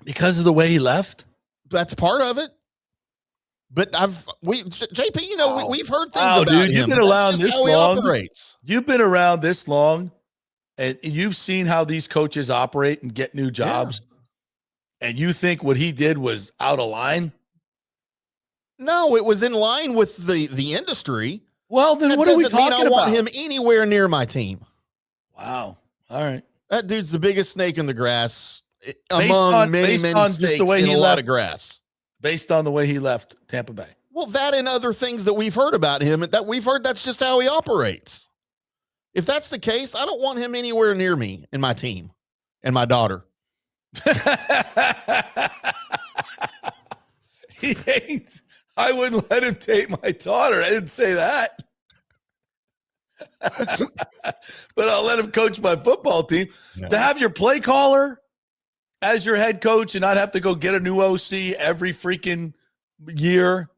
Because of the way he left? That's part of it. But JP, you know, we've heard things about dude, him. You've been around this long. Operates. You've been around this long, and you've seen how these coaches operate and get new jobs. Yeah. And you think what he did was out of line? No, it was in line with the industry. Well, then what are we talking about? I want him anywhere near my team. Wow. All right. That dude's the biggest snake in the grass among many snakes in a lot of grass. Based on the way he left Tampa Bay. Well, that and other things that we've heard about him, that we've heard that's just how he operates. If that's the case, I don't want him anywhere near me and my team and my daughter. I wouldn't let him take my daughter. I didn't say that. But I'll let him coach my football team. No. To have your play caller as your head coach and not have to go get a new OC every freaking year,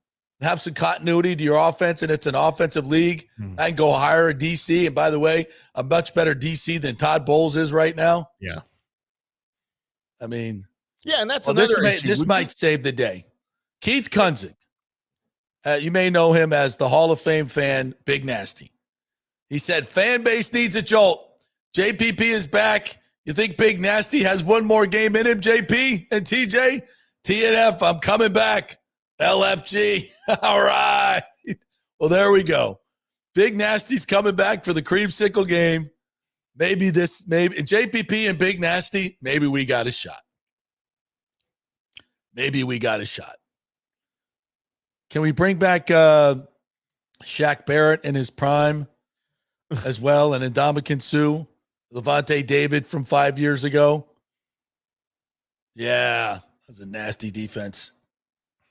have some continuity to your offense, and it's an offensive league. I can go hire a DC. And by the way, a much better DC than Todd Bowles is right now. Yeah. I mean, yeah, and that's another issue. This might save the day. Keith Kunzig, you may know him as the Hall of Fame fan, Big Nasty. He said, fan base needs a jolt. JPP is back. You think Big Nasty has one more game in him, JP and TJ? TNF, I'm coming back. LFG. All right. Well, there we go. Big Nasty's coming back for the creamsicle game. Maybe JPP and Big Nasty, maybe we got a shot. Maybe we got a shot. Can we bring back Shaq Barrett in his prime as well, and Ndamukong Suh? Levante David from 5 years ago. Yeah, that was a nasty defense.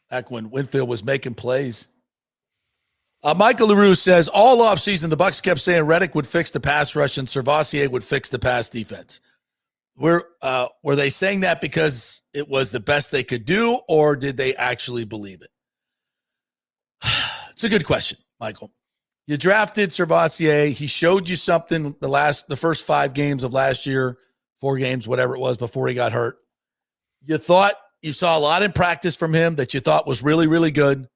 Back when Winfield was making plays. Michael LaRue says, all offseason, the Bucs kept saying Reddick would fix the pass rush and Servassier would fix the pass defense. Were they saying that because it was the best they could do, or did they actually believe it? It's a good question, Michael. You drafted Servassier. He showed you something the first 5 games of last year, 4 games, whatever it was, before he got hurt. You thought you saw a lot in practice from him that you thought was really, really good.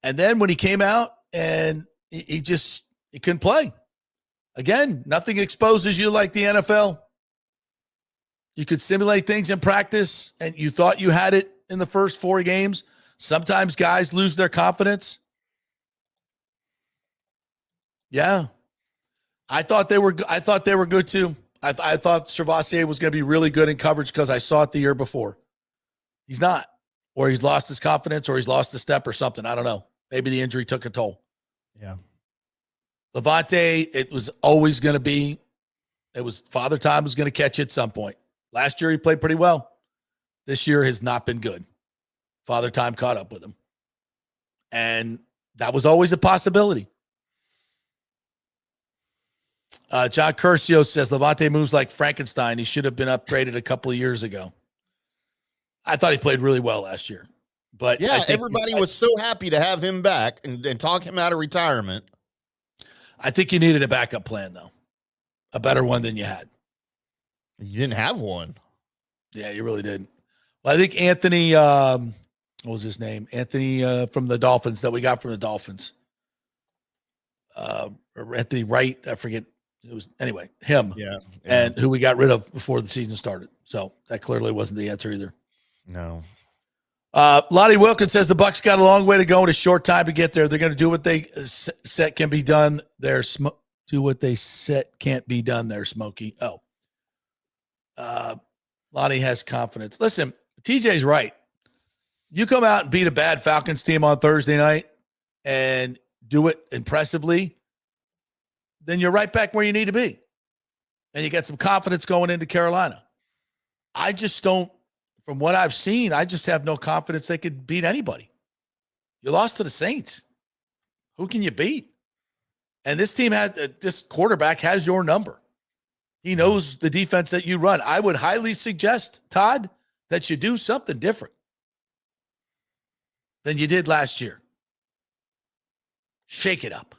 And then when he came out and he couldn't play. Again, nothing exposes you like the NFL. You could simulate things in practice, and you thought you had it in the first 4 games. Sometimes guys lose their confidence. Yeah. I thought they were good too. I thought Servassier was going to be really good in coverage because I saw it the year before. He's not. Or he's lost his confidence, or he's lost a step or something. I don't know. Maybe the injury took a toll. Yeah. Levante, it was always going to be, Father Time was going to catch it at some point. Last year he played pretty well. This year has not been good. Father Time caught up with him. And that was always a possibility. John Curcio says Levante moves like Frankenstein. He should have been upgraded a couple of years ago. I thought he played really well last year. But yeah, everybody was so happy to have him back and talk him out of retirement. I think you needed a backup plan, though. A better one than you had. You didn't have one. Yeah, you really didn't. Well, I think Anthony, what was his name? Anthony from the Dolphins that we got from the Dolphins. Anthony Wright, I forget. It was, anyway, him. Yeah. And who we got rid of before the season started. So that clearly wasn't the answer either. No. Lottie Wilkins says the Bucs got a long way to go in a short time to get there. They're going to do what they said can be done. Do what they said can't be done there, Smokey. Lottie has confidence. Listen, TJ's right. You come out and beat a bad Falcons team on Thursday night and do it impressively, then you're right back where you need to be. And you get some confidence going into Carolina. I just don't, from what I've seen, I just have no confidence they could beat anybody. You lost to the Saints. Who can you beat? And this team this quarterback has your number. He knows the defense that you run. I would highly suggest, Todd, that you do something different than you did last year. Shake it up.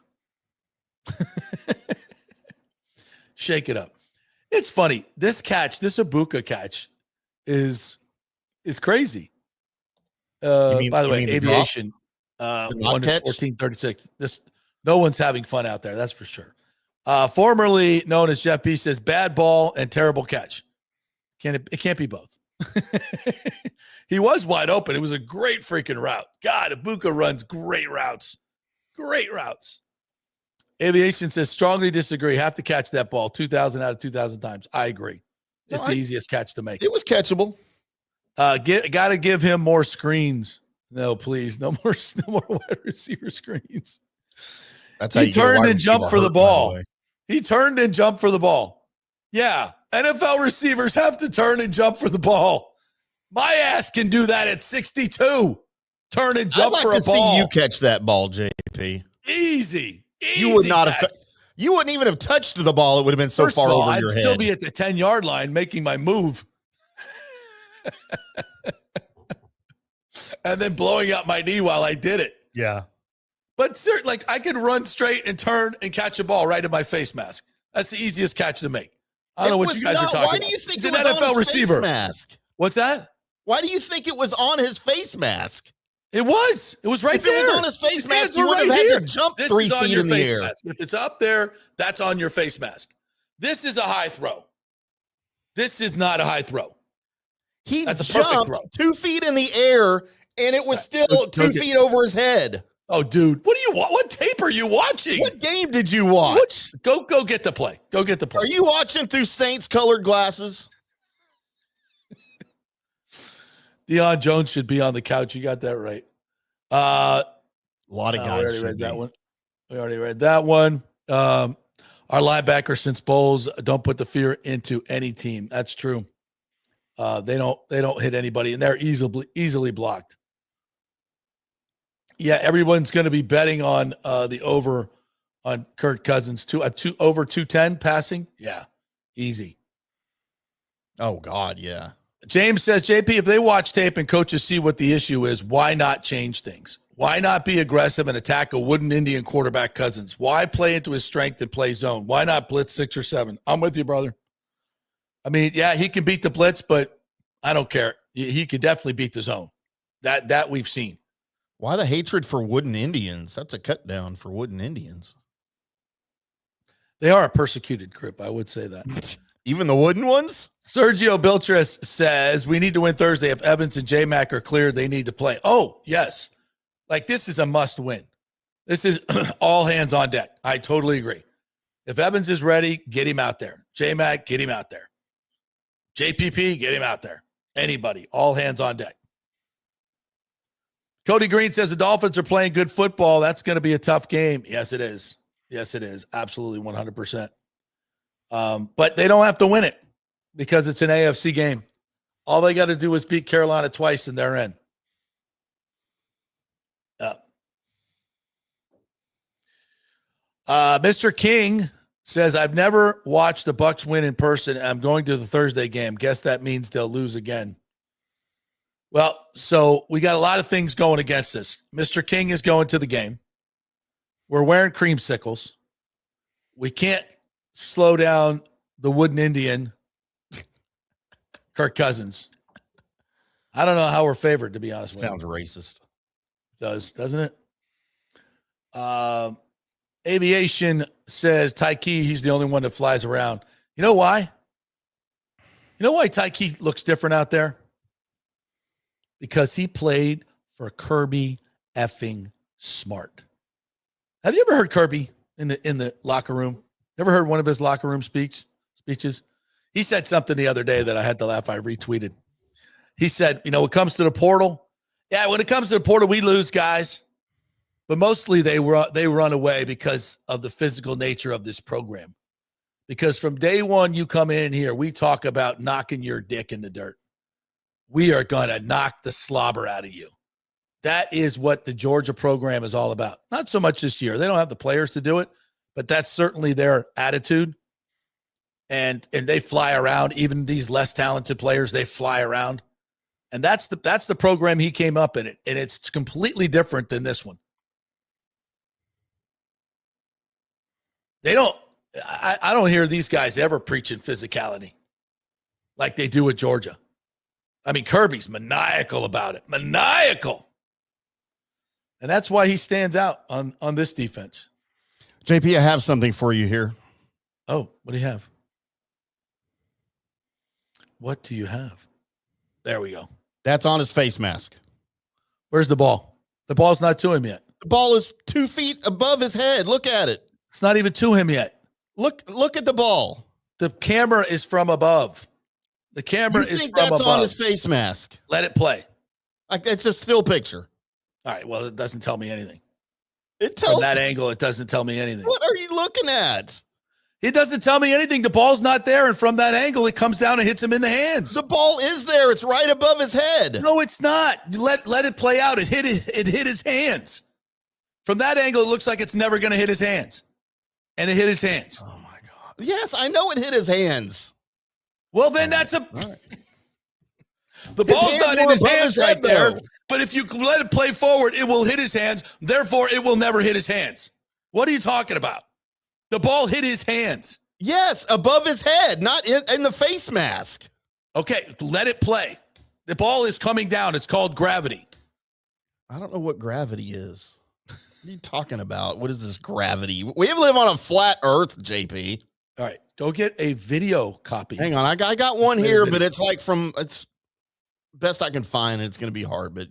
Shake it up. It's funny. This Ibuka catch is crazy. By the way, aviation 1:14:36. No one's having fun out there, that's for sure. Formerly known as Jeff B says bad ball and terrible catch. It can't be both. He was wide open. It was a great freaking route. God, Ibuka runs great routes. Great routes. Aviation says strongly disagree. Have to catch that ball 2,000 out of 2,000 times. I agree. It's the easiest catch to make. It was catchable. Got to give him more screens. No, please, no more wide receiver screens. That's how he turned and jumped for the ball. He turned and jumped for the ball. Yeah, NFL receivers have to turn and jump for the ball. My ass can do that at 62. Turn and jump for a ball. See you catch that ball, JP. Easy. You would not have. You wouldn't even have touched the ball. It would have been so far over your head. I'd still be at the 10-yard line making my move. And then blowing out my knee while I did it. Yeah. But like I could run straight and turn and catch a ball right in my face mask. That's the easiest catch to make. I don't know what you guys are talking about. Why do you think it was an NFL on his receiver face mask? What's that? Why do you think it was on his face mask? It was. It was right there. If it was on his face mask, you would have had to jump 3 feet in the air. If it's up there, that's on your face mask. This is a high throw. This is not a high throw. He jumped 2 feet in the air, and it was still 2 feet over his head. Oh, dude, what do you want? What tape are you watching? What game did you watch? Go get the play. Go get the play. Are you watching through Saints-colored glasses? Deion Jones should be on the couch. You got that right. A lot of guys. We already read that one. We already read that one. Our linebacker since Bowles don't put the fear into any team. That's true. They don't hit anybody, and they're easily blocked. Yeah, everyone's going to be betting on the over on Kirk Cousins over 210 passing. Yeah, easy. Oh God, yeah. James says, JP, if they watch tape and coaches see what the issue is, why not change things? Why not be aggressive and attack a wooden Indian quarterback Cousins? Why play into his strength and play zone? Why not blitz 6 or 7? I'm with you, brother. I mean, yeah, he can beat the blitz, but I don't care. He could definitely beat the zone. That we've seen. Why the hatred for wooden Indians? That's a cut down for wooden Indians. They are a persecuted group. I would say that. Even the wooden ones? Sergio Biltres says, we need to win Thursday. If Evans and J-Mac are cleared, they need to play. Oh, yes. Like, this is a must win. This is all hands on deck. I totally agree. If Evans is ready, get him out there. J-Mac, get him out there. JPP, get him out there. Anybody, all hands on deck. Cody Green says the Dolphins are playing good football. That's going to be a tough game. Yes, it is. Yes, it is. Absolutely 100%. But they don't have to win it because it's an AFC game. All they got to do is beat Carolina twice and they're in. Mr. King says, I've never watched the Bucs win in person. I'm going to the Thursday game. Guess that means they'll lose again. Well, so we got a lot of things going against us. Mr. King is going to the game. We're wearing creamsicles. We can't slow down the wooden Indian, Kirk Cousins. I don't know how we're favored, to be honest with you. Sounds racist. Doesn't it? Aviation says Tyke, he's the only one that flies around. You know why? You know why Tyke looks different out there? Because he played for Kirby effing Smart. Have you ever heard Kirby in the locker room? Ever heard one of his locker room speeches? He said something the other day that I had to laugh. I retweeted. He said, when it comes to the portal, when it comes to the portal, we lose guys. But mostly they run away because of the physical nature of this program. Because from day one, you come in here, we talk about knocking your dick in the dirt. We are going to knock the slobber out of you. That is what the Georgia program is all about. Not so much this year. They don't have the players to do it, but that's certainly their attitude. And they fly around. Even these less talented players, they fly around. And that's the program he came up in it. And it's completely different than this one. I don't hear these guys ever preaching physicality like they do with Georgia. I mean, Kirby's maniacal about it. Maniacal. And that's why he stands out on this defense. JP, I have something for you here. Oh, what do you have? What do you have? There we go. That's on his face mask. Where's the ball? The ball's not to him yet. The ball is 2 feet above his head. Look at it. It's not even to him yet. Look at the ball. The camera is from above. The camera is from that's above. On his face mask. Let it play. Like it's a still picture. All right. Well, it doesn't tell me anything. It tells from that angle. It doesn't tell me anything. What are you looking at? It doesn't tell me anything. The ball's not there, and from that angle, it comes down and hits him in the hands. The ball is there. It's right above his head. No, it's not. Let it play out. It hit his hands. From that angle, it looks like it's never going to hit his hands, and it hit his hands. Oh my God! Yes, I know it hit his hands. Well, then that's a. Right. The ball's not in his hands right there. But if you let it play forward, it will hit his hands. Therefore, it will never hit his hands. What are you talking about? The ball hit his hands. Yes, above his head, not in the face mask. Okay, let it play. The ball is coming down. It's called gravity. I don't know what gravity is. What are you talking about? What is this gravity? We live on a flat earth, JP. All right, go get a video copy. Hang on, I got one here, but it's like it's best I can find, and it's going to be hard, but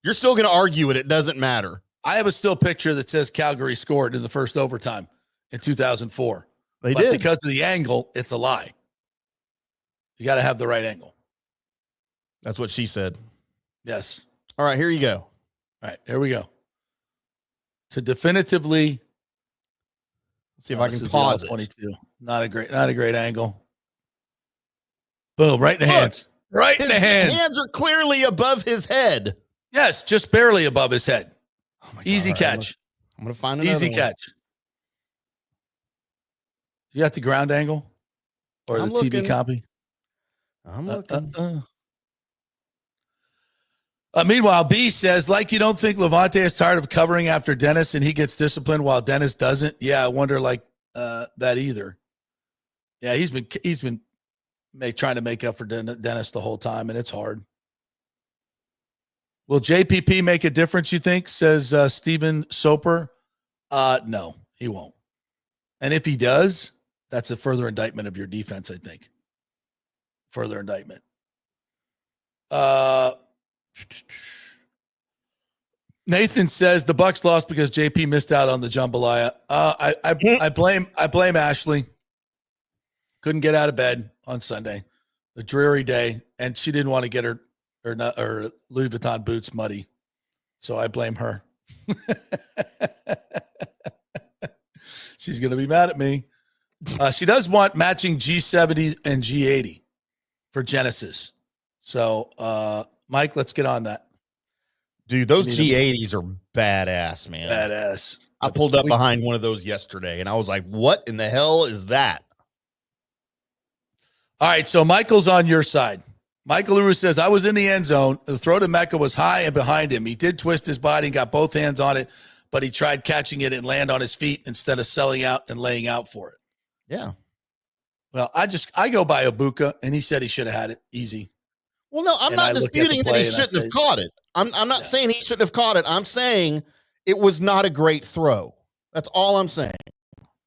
you're still going to argue it. It doesn't matter. I have a still picture that says Calgary scored in the first overtime in 2004. They did. Because of the angle, it's a lie. You got to have the right angle. That's what she said. Yes. All right, here you go. All right, here we go. To definitively. Let's see if I can pause it. 22. Not a great angle. Boom, right in the hands. Right in the hands. His hands are clearly above his head. Yes, just barely above his head. Oh my God. Easy catch. I'm going to find another Easy one. catch. You got the ground angle or I'm the looking. TV copy? I'm looking. Meanwhile, B says, like you don't think Levante is tired of covering after Dennis and he gets disciplined while Dennis doesn't. Yeah, I wonder that either. Yeah, he's been trying to make up for Dennis the whole time, and it's hard. Will JPP make a difference, you think, says Steven Soper? No, he won't. And if he does, that's a further indictment of your defense, I think. Further indictment. Nathan says the Bucs lost because JP missed out on the jambalaya. I blame Ashley. Couldn't get out of bed on Sunday, a dreary day, and she didn't want to get her Louis Vuitton boots muddy, so I blame her. She's gonna be mad at me. She does want matching G70 and G80 for Genesis. So, Mike, let's get on that. Dude, those G80s are badass, man. Badass. I pulled up behind one of those yesterday, and I was like, what in the hell is that? All right, so Michael's on your side. Michael Uru says, I was in the end zone. The throw to Mecca was high and behind him. He did twist his body and got both hands on it, but he tried catching it and land on his feet instead of selling out and laying out for it. Yeah. Well, I go by Ibuka, and he said he should have had it easy. Well, no, I'm not disputing that he shouldn't have caught it. I'm not saying he shouldn't have caught it. I'm saying it was not a great throw. That's all I'm saying.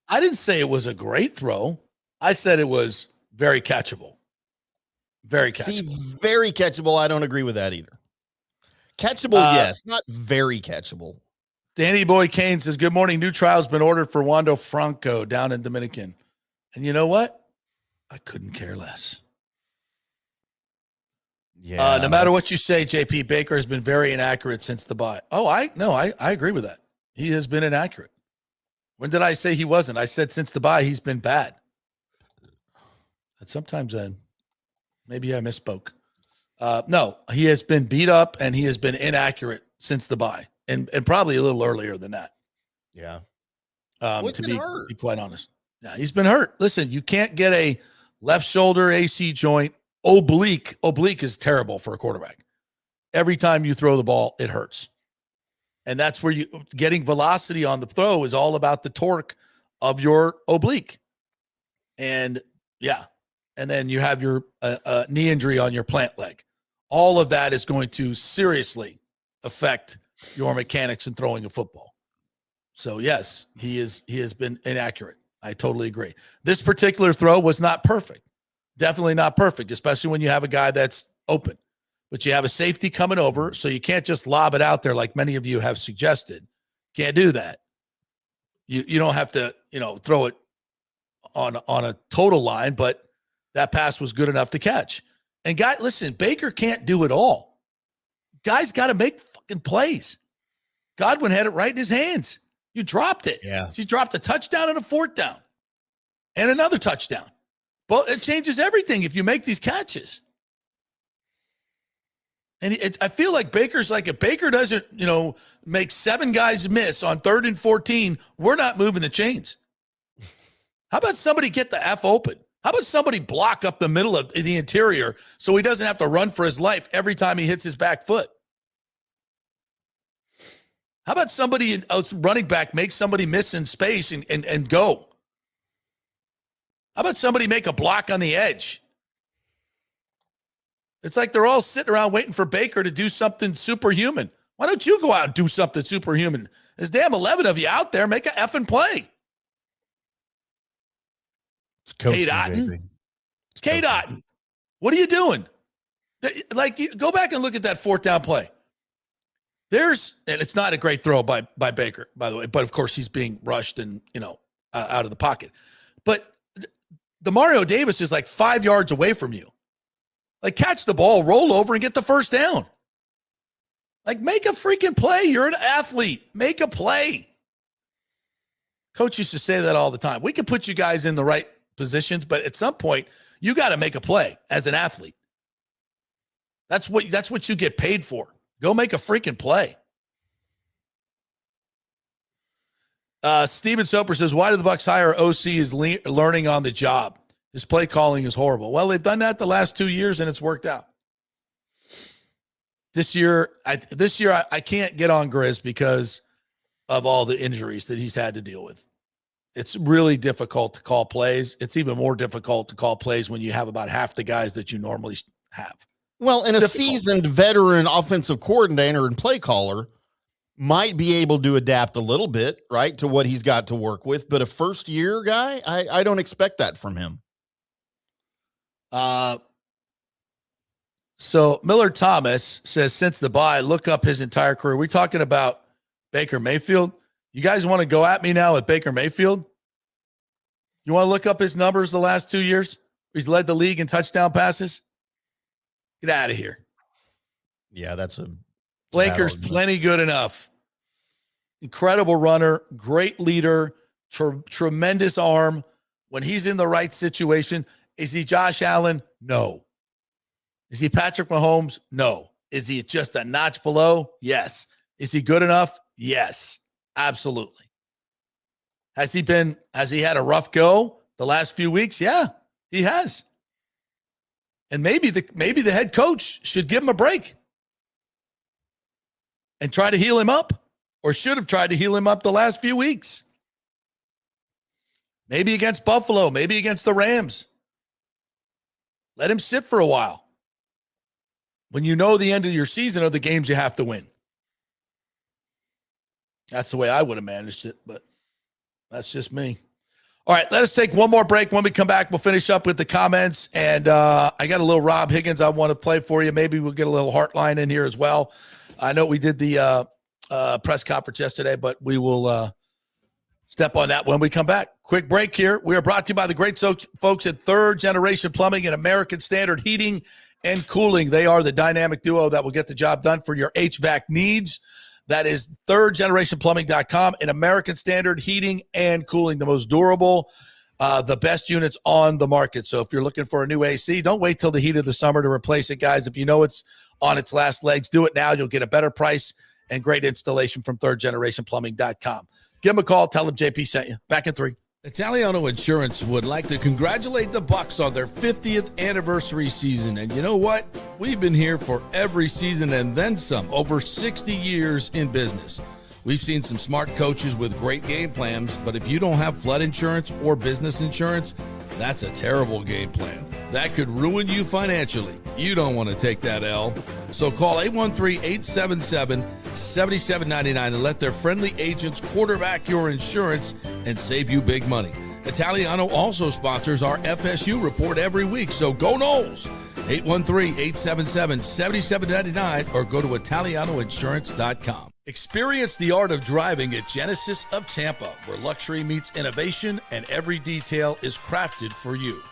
I didn't say it was a great throw. I said it was very catchable. Very catchable. See, very catchable. I don't agree with that either. Catchable, yes. Not very catchable. Danny Boy Kane says, good morning. New trial's been ordered for Wando Franco down in Dominican. And you know what? I couldn't care less. Yeah. No matter what you say, JP, Baker has been very inaccurate since the bye. Oh, I agree with that. He has been inaccurate. When did I say he wasn't? I said since the bye, he's been bad. And sometimes maybe I misspoke. No, he has been beat up and he has been inaccurate since the bye, and probably a little earlier than that. Yeah. To be quite honest. Yeah, he's been hurt. Listen, you can't get a left shoulder AC joint oblique. Oblique is terrible for a quarterback. Every time you throw the ball, it hurts. And that's where getting velocity on the throw is all about the torque of your oblique. And yeah. And then you have your knee injury on your plant leg. All of that is going to seriously affect your mechanics in throwing a football. So yes, he has been inaccurate. I totally agree. This particular throw was not perfect. Definitely not perfect, especially when you have a guy that's open. But you have a safety coming over, so you can't just lob it out there like many of you have suggested. Can't do that. You don't have to, throw it on a total line, but that pass was good enough to catch. And listen, Baker can't do it all. Guy's got to make fucking plays. Godwin had it right in his hands. You dropped it. Yeah. She dropped a touchdown and a fourth down and another touchdown. But it changes everything if you make these catches. And I feel like Baker's like, if Baker doesn't, make 7 guys miss on 3rd and 14, we're not moving the chains. How about somebody get the F open? How about somebody block up the middle of the interior so he doesn't have to run for his life every time he hits his back foot? How about somebody running back make somebody miss in space and go? How about somebody make a block on the edge? It's like they're all sitting around waiting for Baker to do something superhuman. Why don't you go out and do something superhuman? There's damn 11 of you out there. Make an effing play. It's coaching, K. Dotton. What are you doing? Go back and look at that 4th down play. And it's not a great throw by Baker, by the way, but of course he's being rushed and, out of the pocket. But the Mario Davis is like 5 yards away from you. Like, catch the ball, roll over, and get the first down. Like, make a freaking play. You're an athlete. Make a play. Coach used to say that all the time. We can put you guys in the right positions, but at some point, you got to make a play as an athlete. That's what you get paid for. Go make a freaking play. Steven Soper says, why do the Bucs hire OC is learning on the job? His play calling is horrible. Well, they've done that the last 2 years, and it's worked out. This year, I can't get on Grizz because of all the injuries that he's had to deal with. It's really difficult to call plays. It's even more difficult to call plays when you have about half the guys that you normally have. Well, and a seasoned veteran offensive coordinator and play caller might be able to adapt a little bit, right, to what he's got to work with. But a first-year guy, I don't expect that from him. So Miller Thomas says, since the bye, look up his entire career. We talking about Baker Mayfield? You guys want to go at me now with Baker Mayfield? You want to look up his numbers the last 2 years? He's led the league in touchdown passes. Get out of here. Yeah, that's a Blaker's plenty good enough. Incredible runner, great leader, tremendous arm. When he's in the right situation, is he Josh Allen? No. Is he Patrick Mahomes? No. Is he just a notch below? Yes. Is he good enough? Yes, absolutely. Has he had a rough go the last few weeks? Yeah, he has. And maybe the head coach should give him a break and try to heal him up, or should have tried to heal him up the last few weeks. Maybe against Buffalo, maybe against the Rams. Let him sit for a while. When you know the end of your season are the games you have to win. That's the way I would have managed it, but that's just me. All right, let us take one more break. When we come back, we'll finish up with the comments. And I got a little Rob Higgins I want to play for you. Maybe we'll get a little Hartline in here as well. I know we did the press conference yesterday, but we will step on that when we come back. Quick break here. We are brought to you by the great folks at Third Generation Plumbing and American Standard Heating and Cooling. They are the dynamic duo that will get the job done for your HVAC needs. That is thirdgenerationplumbing.com and American Standard Heating and Cooling, the most durable, the best units on the market. So if you're looking for a new AC, don't wait till the heat of the summer to replace it, guys. If you know it's on its last legs, do it now. You'll get a better price and great installation from thirdgenerationplumbing.com. Give them a call. Tell them JP sent you. Back in 3. Italiano Insurance would like to congratulate the Bucs on their 50th anniversary season. And you know what? We've been here for every season and then some, over 60 years in business. We've seen some smart coaches with great game plans, but if you don't have flood insurance or business insurance, that's a terrible game plan. That could ruin you financially. You don't want to take that L. So call 813-877-7799 and let their friendly agents quarterback your insurance and save you big money. Italiano also sponsors our FSU report every week, so go Noles. 813-877-7799 or go to italianoinsurance.com. Experience the art of driving at Genesis of Tampa, where luxury meets innovation and every detail is crafted for you.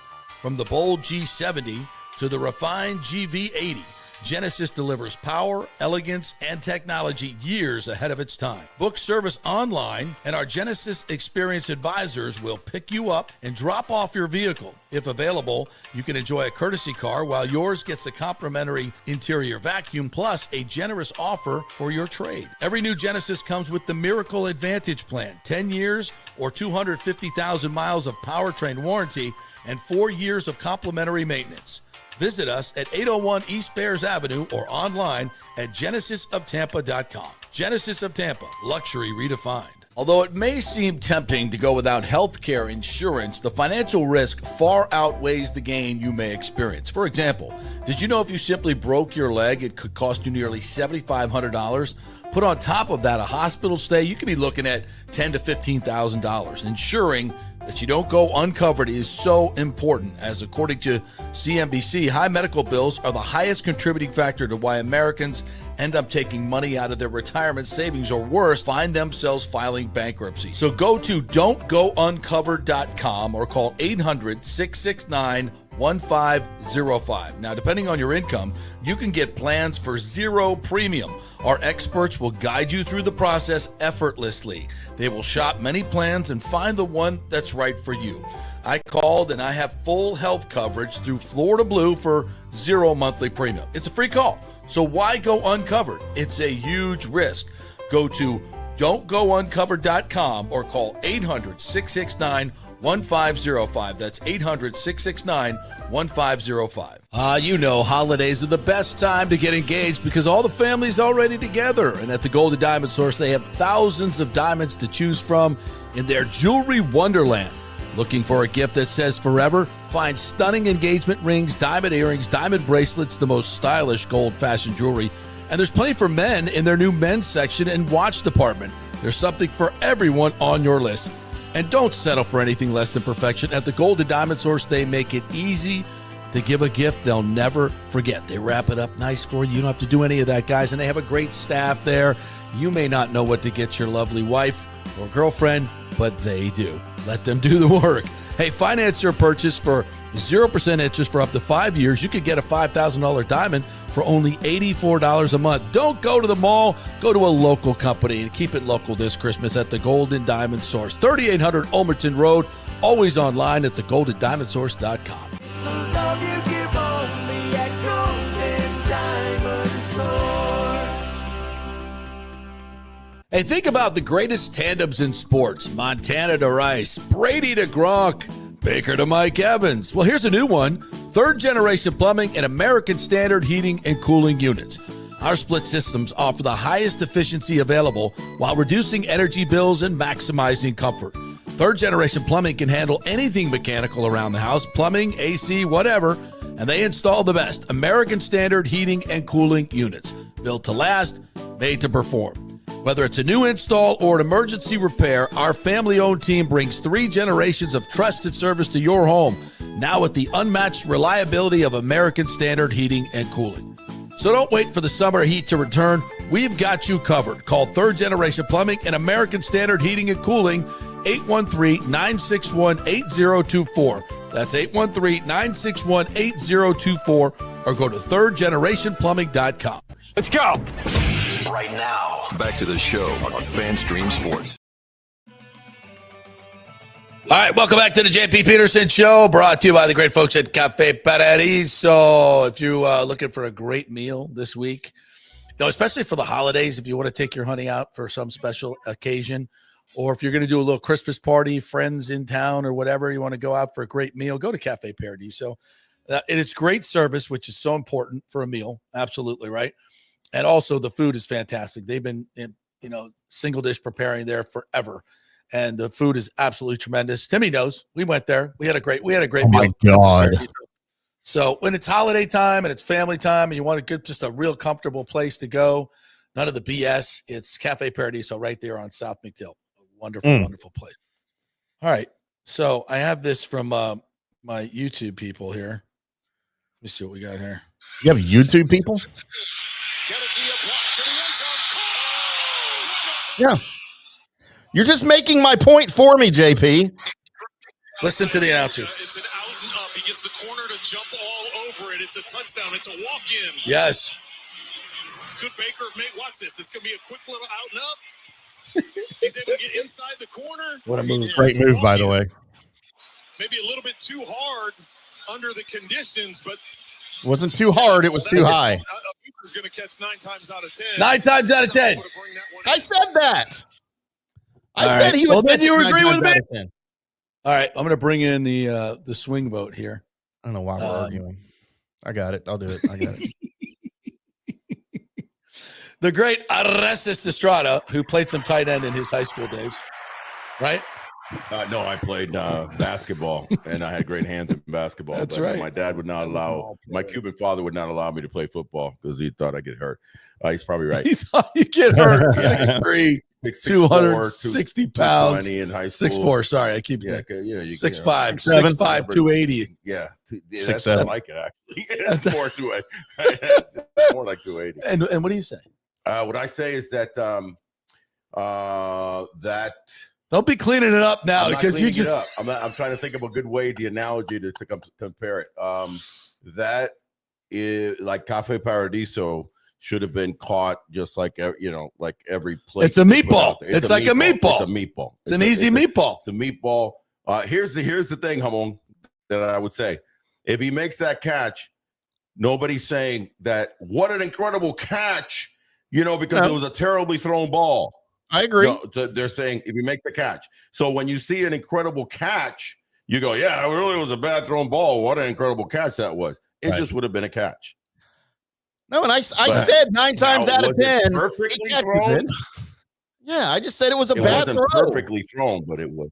From the bold G70 to the refined GV80, Genesis delivers power, elegance, and technology years ahead of its time. Book service online, and our Genesis Experience advisors will pick you up and drop off your vehicle. If available, you can enjoy a courtesy car while yours gets a complimentary interior vacuum plus a generous offer for your trade. Every new Genesis comes with the Miracle Advantage Plan, 10 years or 250,000 miles of powertrain warranty and 4 years of complimentary maintenance. Visit us at 801 East Bears Avenue or online at genesisoftampa.com. Genesis of Tampa, luxury redefined. Although it may seem tempting to go without health care insurance, the financial risk far outweighs the gain you may experience. For example, did you know if you simply broke your leg, it could cost you nearly $7,500? Put on top of that a hospital stay, you could be looking at $10,000 to $15,000. Ensuring that you don't go uncovered is so important, as according to CNBC, high medical bills are the highest contributing factor to why Americans end up taking money out of their retirement savings, or worse, find themselves filing bankruptcy. So go to don'tgouncovered.com or call 800-669-1505. Now, depending on your income, you can get plans for zero premium. Our experts will guide you through the process effortlessly. They will shop many plans and find the one that's right for you. I called and I have full health coverage through Florida Blue for zero monthly premium. It's a free call. So why go uncovered? It's a huge risk. Go to don'tgouncovered.com or call 800-669-1505. That's 800-669-1505. You know, holidays are the best time to get engaged because all the family's already together. And at the Golden Diamond Source, they have thousands of diamonds to choose from in their jewelry wonderland. Looking for a gift that says forever? Find stunning engagement rings, diamond earrings, diamond bracelets, the most stylish gold fashion jewelry. And there's plenty for men in their new men's section and watch department. There's something for everyone on your list. And don't settle for anything less than perfection. At the Golden Diamond Source, they make it easy to give a gift they'll never forget. They wrap it up nice for you. You don't have to do any of that, guys. And they have a great staff there. You may not know what to get your lovely wife or girlfriend, but they do. Let them do the work. Hey, finance your purchase for 0% interest for up to 5 years. You could get a $5,000 diamond for only $84 a month. Don't go to the mall. Go to a local company and keep it local this Christmas at the Golden Diamond Source. 3800 Ulmerton Road. Always online at thegoldendiamondsource.com. Hey, think about the greatest tandems in sports. Montana to Rice, Brady to Gronk, Baker to Mike Evans. Well, here's a new one. Third Generation Plumbing and American Standard Heating and Cooling Units. Our split systems offer the highest efficiency available while reducing energy bills and maximizing comfort. Third Generation Plumbing can handle anything mechanical around the house, plumbing, AC, whatever, and they install the best American Standard Heating and Cooling Units. Built to last, made to perform. Whether it's a new install or an emergency repair, our family-owned team brings 3 generations of trusted service to your home, now with the unmatched reliability of American Standard Heating and Cooling. So don't wait for the summer heat to return. We've got you covered. Call Third Generation Plumbing and American Standard Heating and Cooling, 813-961-8024. That's 813-961-8024. or go to thirdgenerationplumbing.com. Let's go. Right now, back to the show on FanStream Sports. All right, welcome back to the JP Peterson Show, brought to you by the great folks at Cafe Paradiso. If you're looking for a great meal this week, especially for the holidays, if you want to take your honey out for some special occasion, or if you're going to do a little Christmas party, friends in town or whatever, you want to go out for a great meal, go to Cafe Paradiso. It is great service, which is so important for a meal. Absolutely, right? And also the food is fantastic. They've been, single dish preparing there forever. And the food is absolutely tremendous. Timmy knows. We went there. We had a great meal. Oh my God. So when it's holiday time and it's family time and you want to get just a real comfortable place to go, none of the BS, it's Cafe Paradiso right there on South McDill. A wonderful, wonderful place. All right. So I have this from my YouTube people here. Let me see what we got here. You have YouTube people? Yeah. You're just making my point for me, JP. Listen to the announcers. It's an out and up. He gets the corner to jump all over it. It's a touchdown. It's a walk-in. Yes. Could Baker watch this? It's going to be a quick little out and up. He's able to get inside the corner. What a move. Great move, by the way. Maybe a little bit too hard under the conditions, but It wasn't too hard. It was too high. Baker's going to catch 9 times out of 10. 9 times out of 10. I said that. I All said right. he was. Well, then you agree with me. 10. All right. I'm going to bring in the swing vote here. I don't know why we're arguing. I got it. I'll do it. I got it. The great Arestis Estrada, who played some tight end in his high school days, right? No, I played basketball, and I had great hands in basketball. That's but right. My dad would not allow, my Cuban father would not allow me to play football because he thought I'd get hurt. He's probably right. He thought you get hurt. 6'3", 260 pounds. In high school. 6'4". Sorry, I keep 6'5", 6'5", 280. Yeah, Six, I seven. like it actually. It's more more like 280. And what do you say? What I say is that Don't be cleaning it up now because you just. I'm trying to think of a good way, the analogy to compare it. That is like Cafe Paradiso should have been caught just like like every plate. It's a meatball. It's like a meatball. It's a meatball. It's an easy meatball. It's a meatball. Here's the thing, Hamm, that I would say. If he makes that catch, nobody's saying that what an incredible catch, because it was a terribly thrown ball. I agree. No, they're saying if he makes the catch. So when you see an incredible catch, you go, yeah, it really was a bad thrown ball. What an incredible catch that was. It just would have been a catch. No, and I said 9 times out of 10. Perfectly thrown? Yeah, I just said it was a It bad wasn't throw. perfectly thrown, but it was.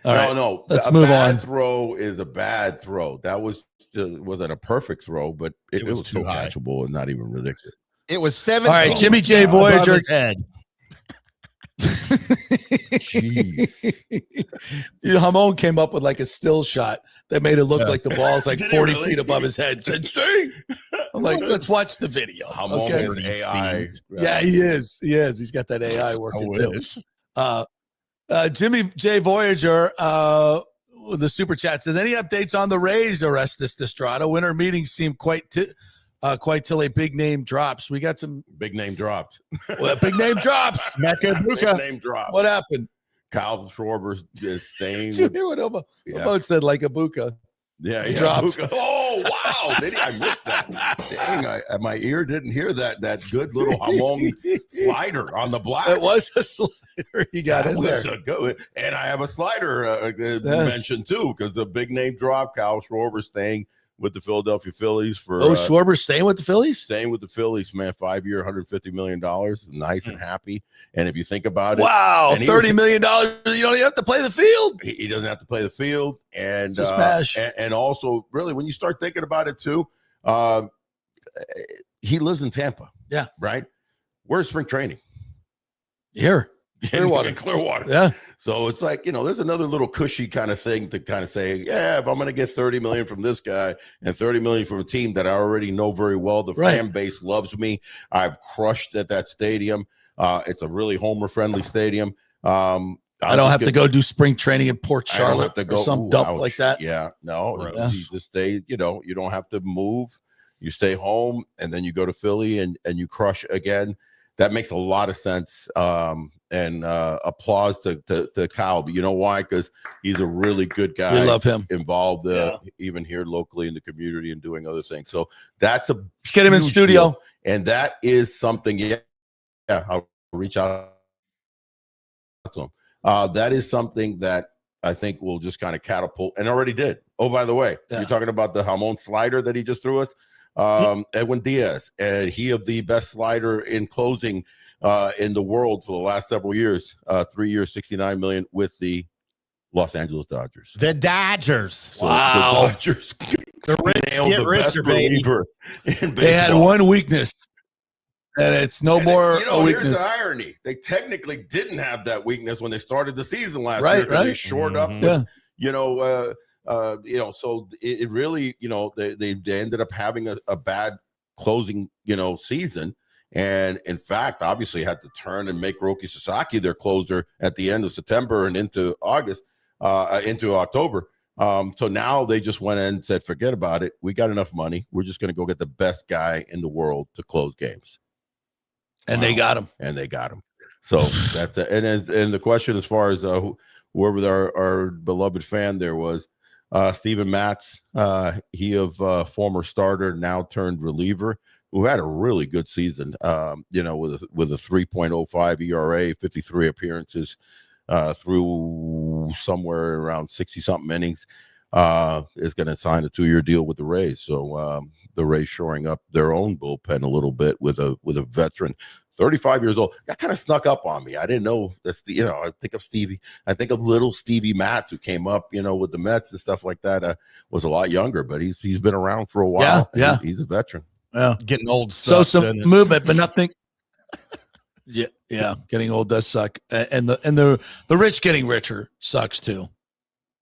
All right, No. let's a move bad on. Throw is a bad throw. That wasn't a perfect throw, but it was too so high. catchable and not even ridiculous. It was 7. All right, Jimmy J. Voyager. Hamon came up with like a still shot that made it look like the ball's like 40 feet above his head. Said, "Stay." I'm like, let's watch the video. Hamon is AI. Yeah, he is. He's got that AI working too. Jimmy J. Voyager, the super chat says, any updates on the Rays, Orestes Estrada? Winter meetings seem quite till a big name drops. We got some big name dropped. Big name drops. Big name dropped. What happened? Kyle Schwarber is staying. Did you hear what Obo said? Like a buka. Yeah, dropped. Buka. Oh wow! I missed that. Dang, my ear didn't hear that good little Hamon slider on the block. It was a slider. He got in there. Good. And I have a slider mentioned too because the big name drop. Kyle Schwarber staying with the Philadelphia Phillies for. Schwarber's staying with the Phillies? Staying with the Phillies, man. 5-year, $150 million. Nice and happy. And if you think about it. Wow, $30 million. You don't even have to play the field. He doesn't have to play the field. And smash. And also, really, when you start thinking about it too, he lives in Tampa. Yeah. Right? Where's spring training? Here. Clearwater. Clearwater. Yeah. So it's like, there's another little cushy kind of thing to kind of say, yeah, if I'm going to get $30 million from this guy and $30 million from a team that I already know very well, the fan base loves me. I've crushed at that stadium. It's a really homer-friendly stadium. I don't have to go do spring training in Port Charlotte or some dump like that. Yeah, no. You just stay, you don't have to move. you stay home, and then you go to Philly and you crush again. That makes a lot of sense. And applause to Kyle. But you know why? Because he's a really good guy. We love him. Involved even here locally in the community and doing other things. So that's let's get him in studio. Deal. And that is something. Yeah, I'll reach out to him. That is something that I think will just kind of catapult, and already did. Oh, by the way, you're talking about the Hamm slider that he just threw us. Edwin Diaz, and he of the best slider in closing in the world for the last several years. 3 years, $69 million with the Los Angeles Dodgers. The Dodgers. So wow. The Dodgers. The rich get richer, baby. They had one weakness. And it's no more a weakness. Here's the irony. They technically didn't have that weakness when they started the season last year. Right. They shored up with, so it really, they ended up having a bad closing, season. And in fact, obviously had to turn and make Roki Sasaki their closer at the end of September and into October. So now they just went in and said, forget about it. We got enough money. We're just going to go get the best guy in the world to close games. And they got him. So that's it. And the question as far as whoever our beloved fan there was, Steven Matz, he of former starter, now turned reliever, who had a really good season, with a 3.05 ERA, 53 appearances through somewhere around 60-something innings, is going to sign a 2-year deal with the Rays. So the Rays shoring up their own bullpen a little bit with a veteran. 35 years old. That kind of snuck up on me. I didn't know that's I think of Stevie. I think of little Stevie Matz, who came up, with the Mets and stuff like that. Was a lot younger, but he's been around for a while. Yeah. He's a veteran. Yeah. Getting old sucks. So some movement, but nothing. Yeah. Getting old does suck. And the rich getting richer sucks too.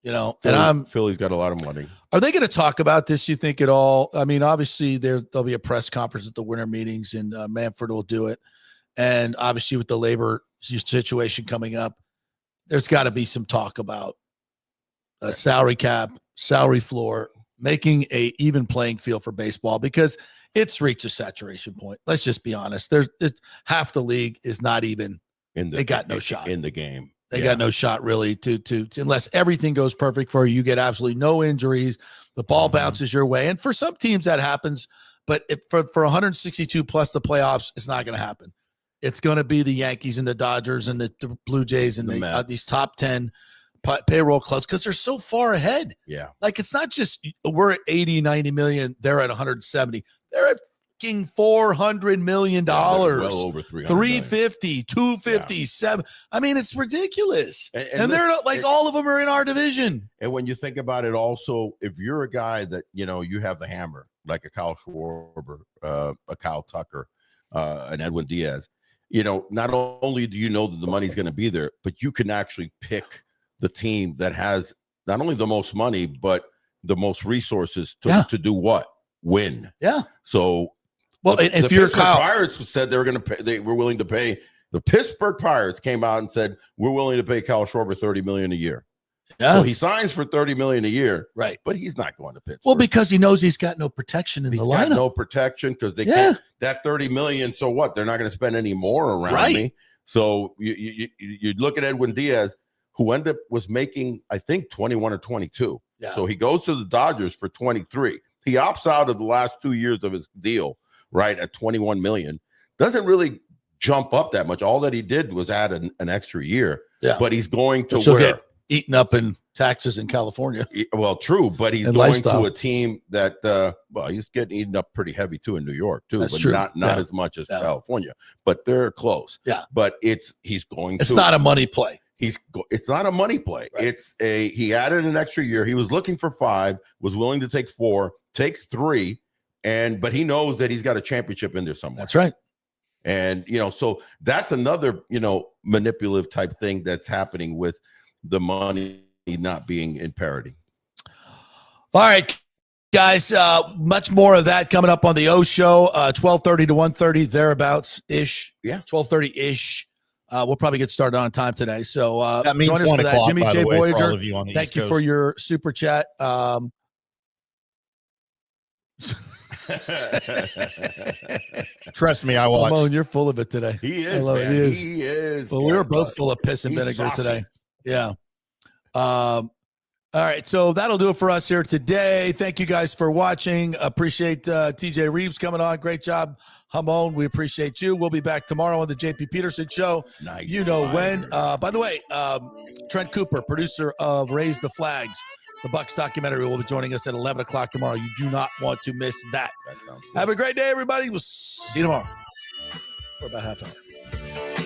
Philly's got a lot of money. Are they going to talk about this, you think, at all? I mean, obviously there'll be a press conference at the winter meetings, and Manfred will do it. And obviously with the labor situation coming up, there's got to be some talk about a salary cap, salary floor, making a even playing field for baseball, because it's reached a saturation point. Let's just be honest. There's half the league is not even they got no shot in the game. They got no shot really to unless everything goes perfect for you. You get absolutely no injuries. The ball bounces your way. And for some teams that happens, but for 162 plus the playoffs, it's not going to happen. It's going to be the Yankees and the Dodgers and the Blue Jays and these top 10 payroll clubs, because they're so far ahead. Yeah. Like, it's not just we're at 80, 90 million. They're at 170. They're at $400 million. Well over 350, 250, 7. I mean, it's ridiculous. And they're not, like, all of them are in our division. And when you think about it also, if you're a guy that, you have the hammer, like a Kyle Schwarber, a Kyle Tucker, an Edwin Diaz, not only do you know that the money's going to be there, but you can actually pick the team that has not only the most money, but the most resources to do what? Win. Yeah. So, well, if you're Kyle, Pirates said they were going to pay, they were willing to pay. The Pittsburgh Pirates came out and said, we're willing to pay Kyle Schwarber $30 million a year. Yeah. So he signs for $30 million a year. Right. But he's not going to Pittsburgh. Well, because he knows he's got no protection in the lineup. No protection, because they can't. That $30 million. So what? They're not going to spend any more around me. So you look at Edwin Diaz, who was making, I think, 21 or 22. Yeah. So he goes to the Dodgers for 23. He opts out of the last 2 years of his deal, right, at $21 million. Doesn't really jump up that much. All that he did was add an extra year. Yeah. But he's going to get eaten up in taxes in California. Well, true, but he's and going lifestyle. to a team that he's getting eaten up pretty heavy too in New York too. That's but true. not as much as California. But they're close. Yeah. But it's not a money play. It's not a money play. Right. He added an extra year. He was looking for 5, was willing to take 4, takes 3, but he knows that he's got a championship in there somewhere. That's right. And so that's another manipulative type thing that's happening with the money not being in parity. All right, guys, much more of that coming up on the O Show, 12:30 to 1:30, thereabouts ish. Yeah, 12:30 ish. We'll probably get started on time today. So that means 1 o'clock. Jimmy by J. the way, Voyager, for all of you on the thank East you Coast. for your super chat. Trust me, I watch. Ramon, you're full of it today. He is. I love Man. it. He is. But we were both full of piss and He's vinegar saucy. today. Yeah. All right. So that'll do it for us here today. Thank you guys for watching. Appreciate TJ Rives coming on. Great job, Hamon. We appreciate you. We'll be back tomorrow on the JP Peterson Show. Nice. You know when. By the way, Trent Cooper, producer of Raise the Flags, the Bucs documentary, will be joining us at 11 o'clock tomorrow. You do not want to miss that. That sounds good. Have a great day, everybody. We'll see you tomorrow for about half an hour.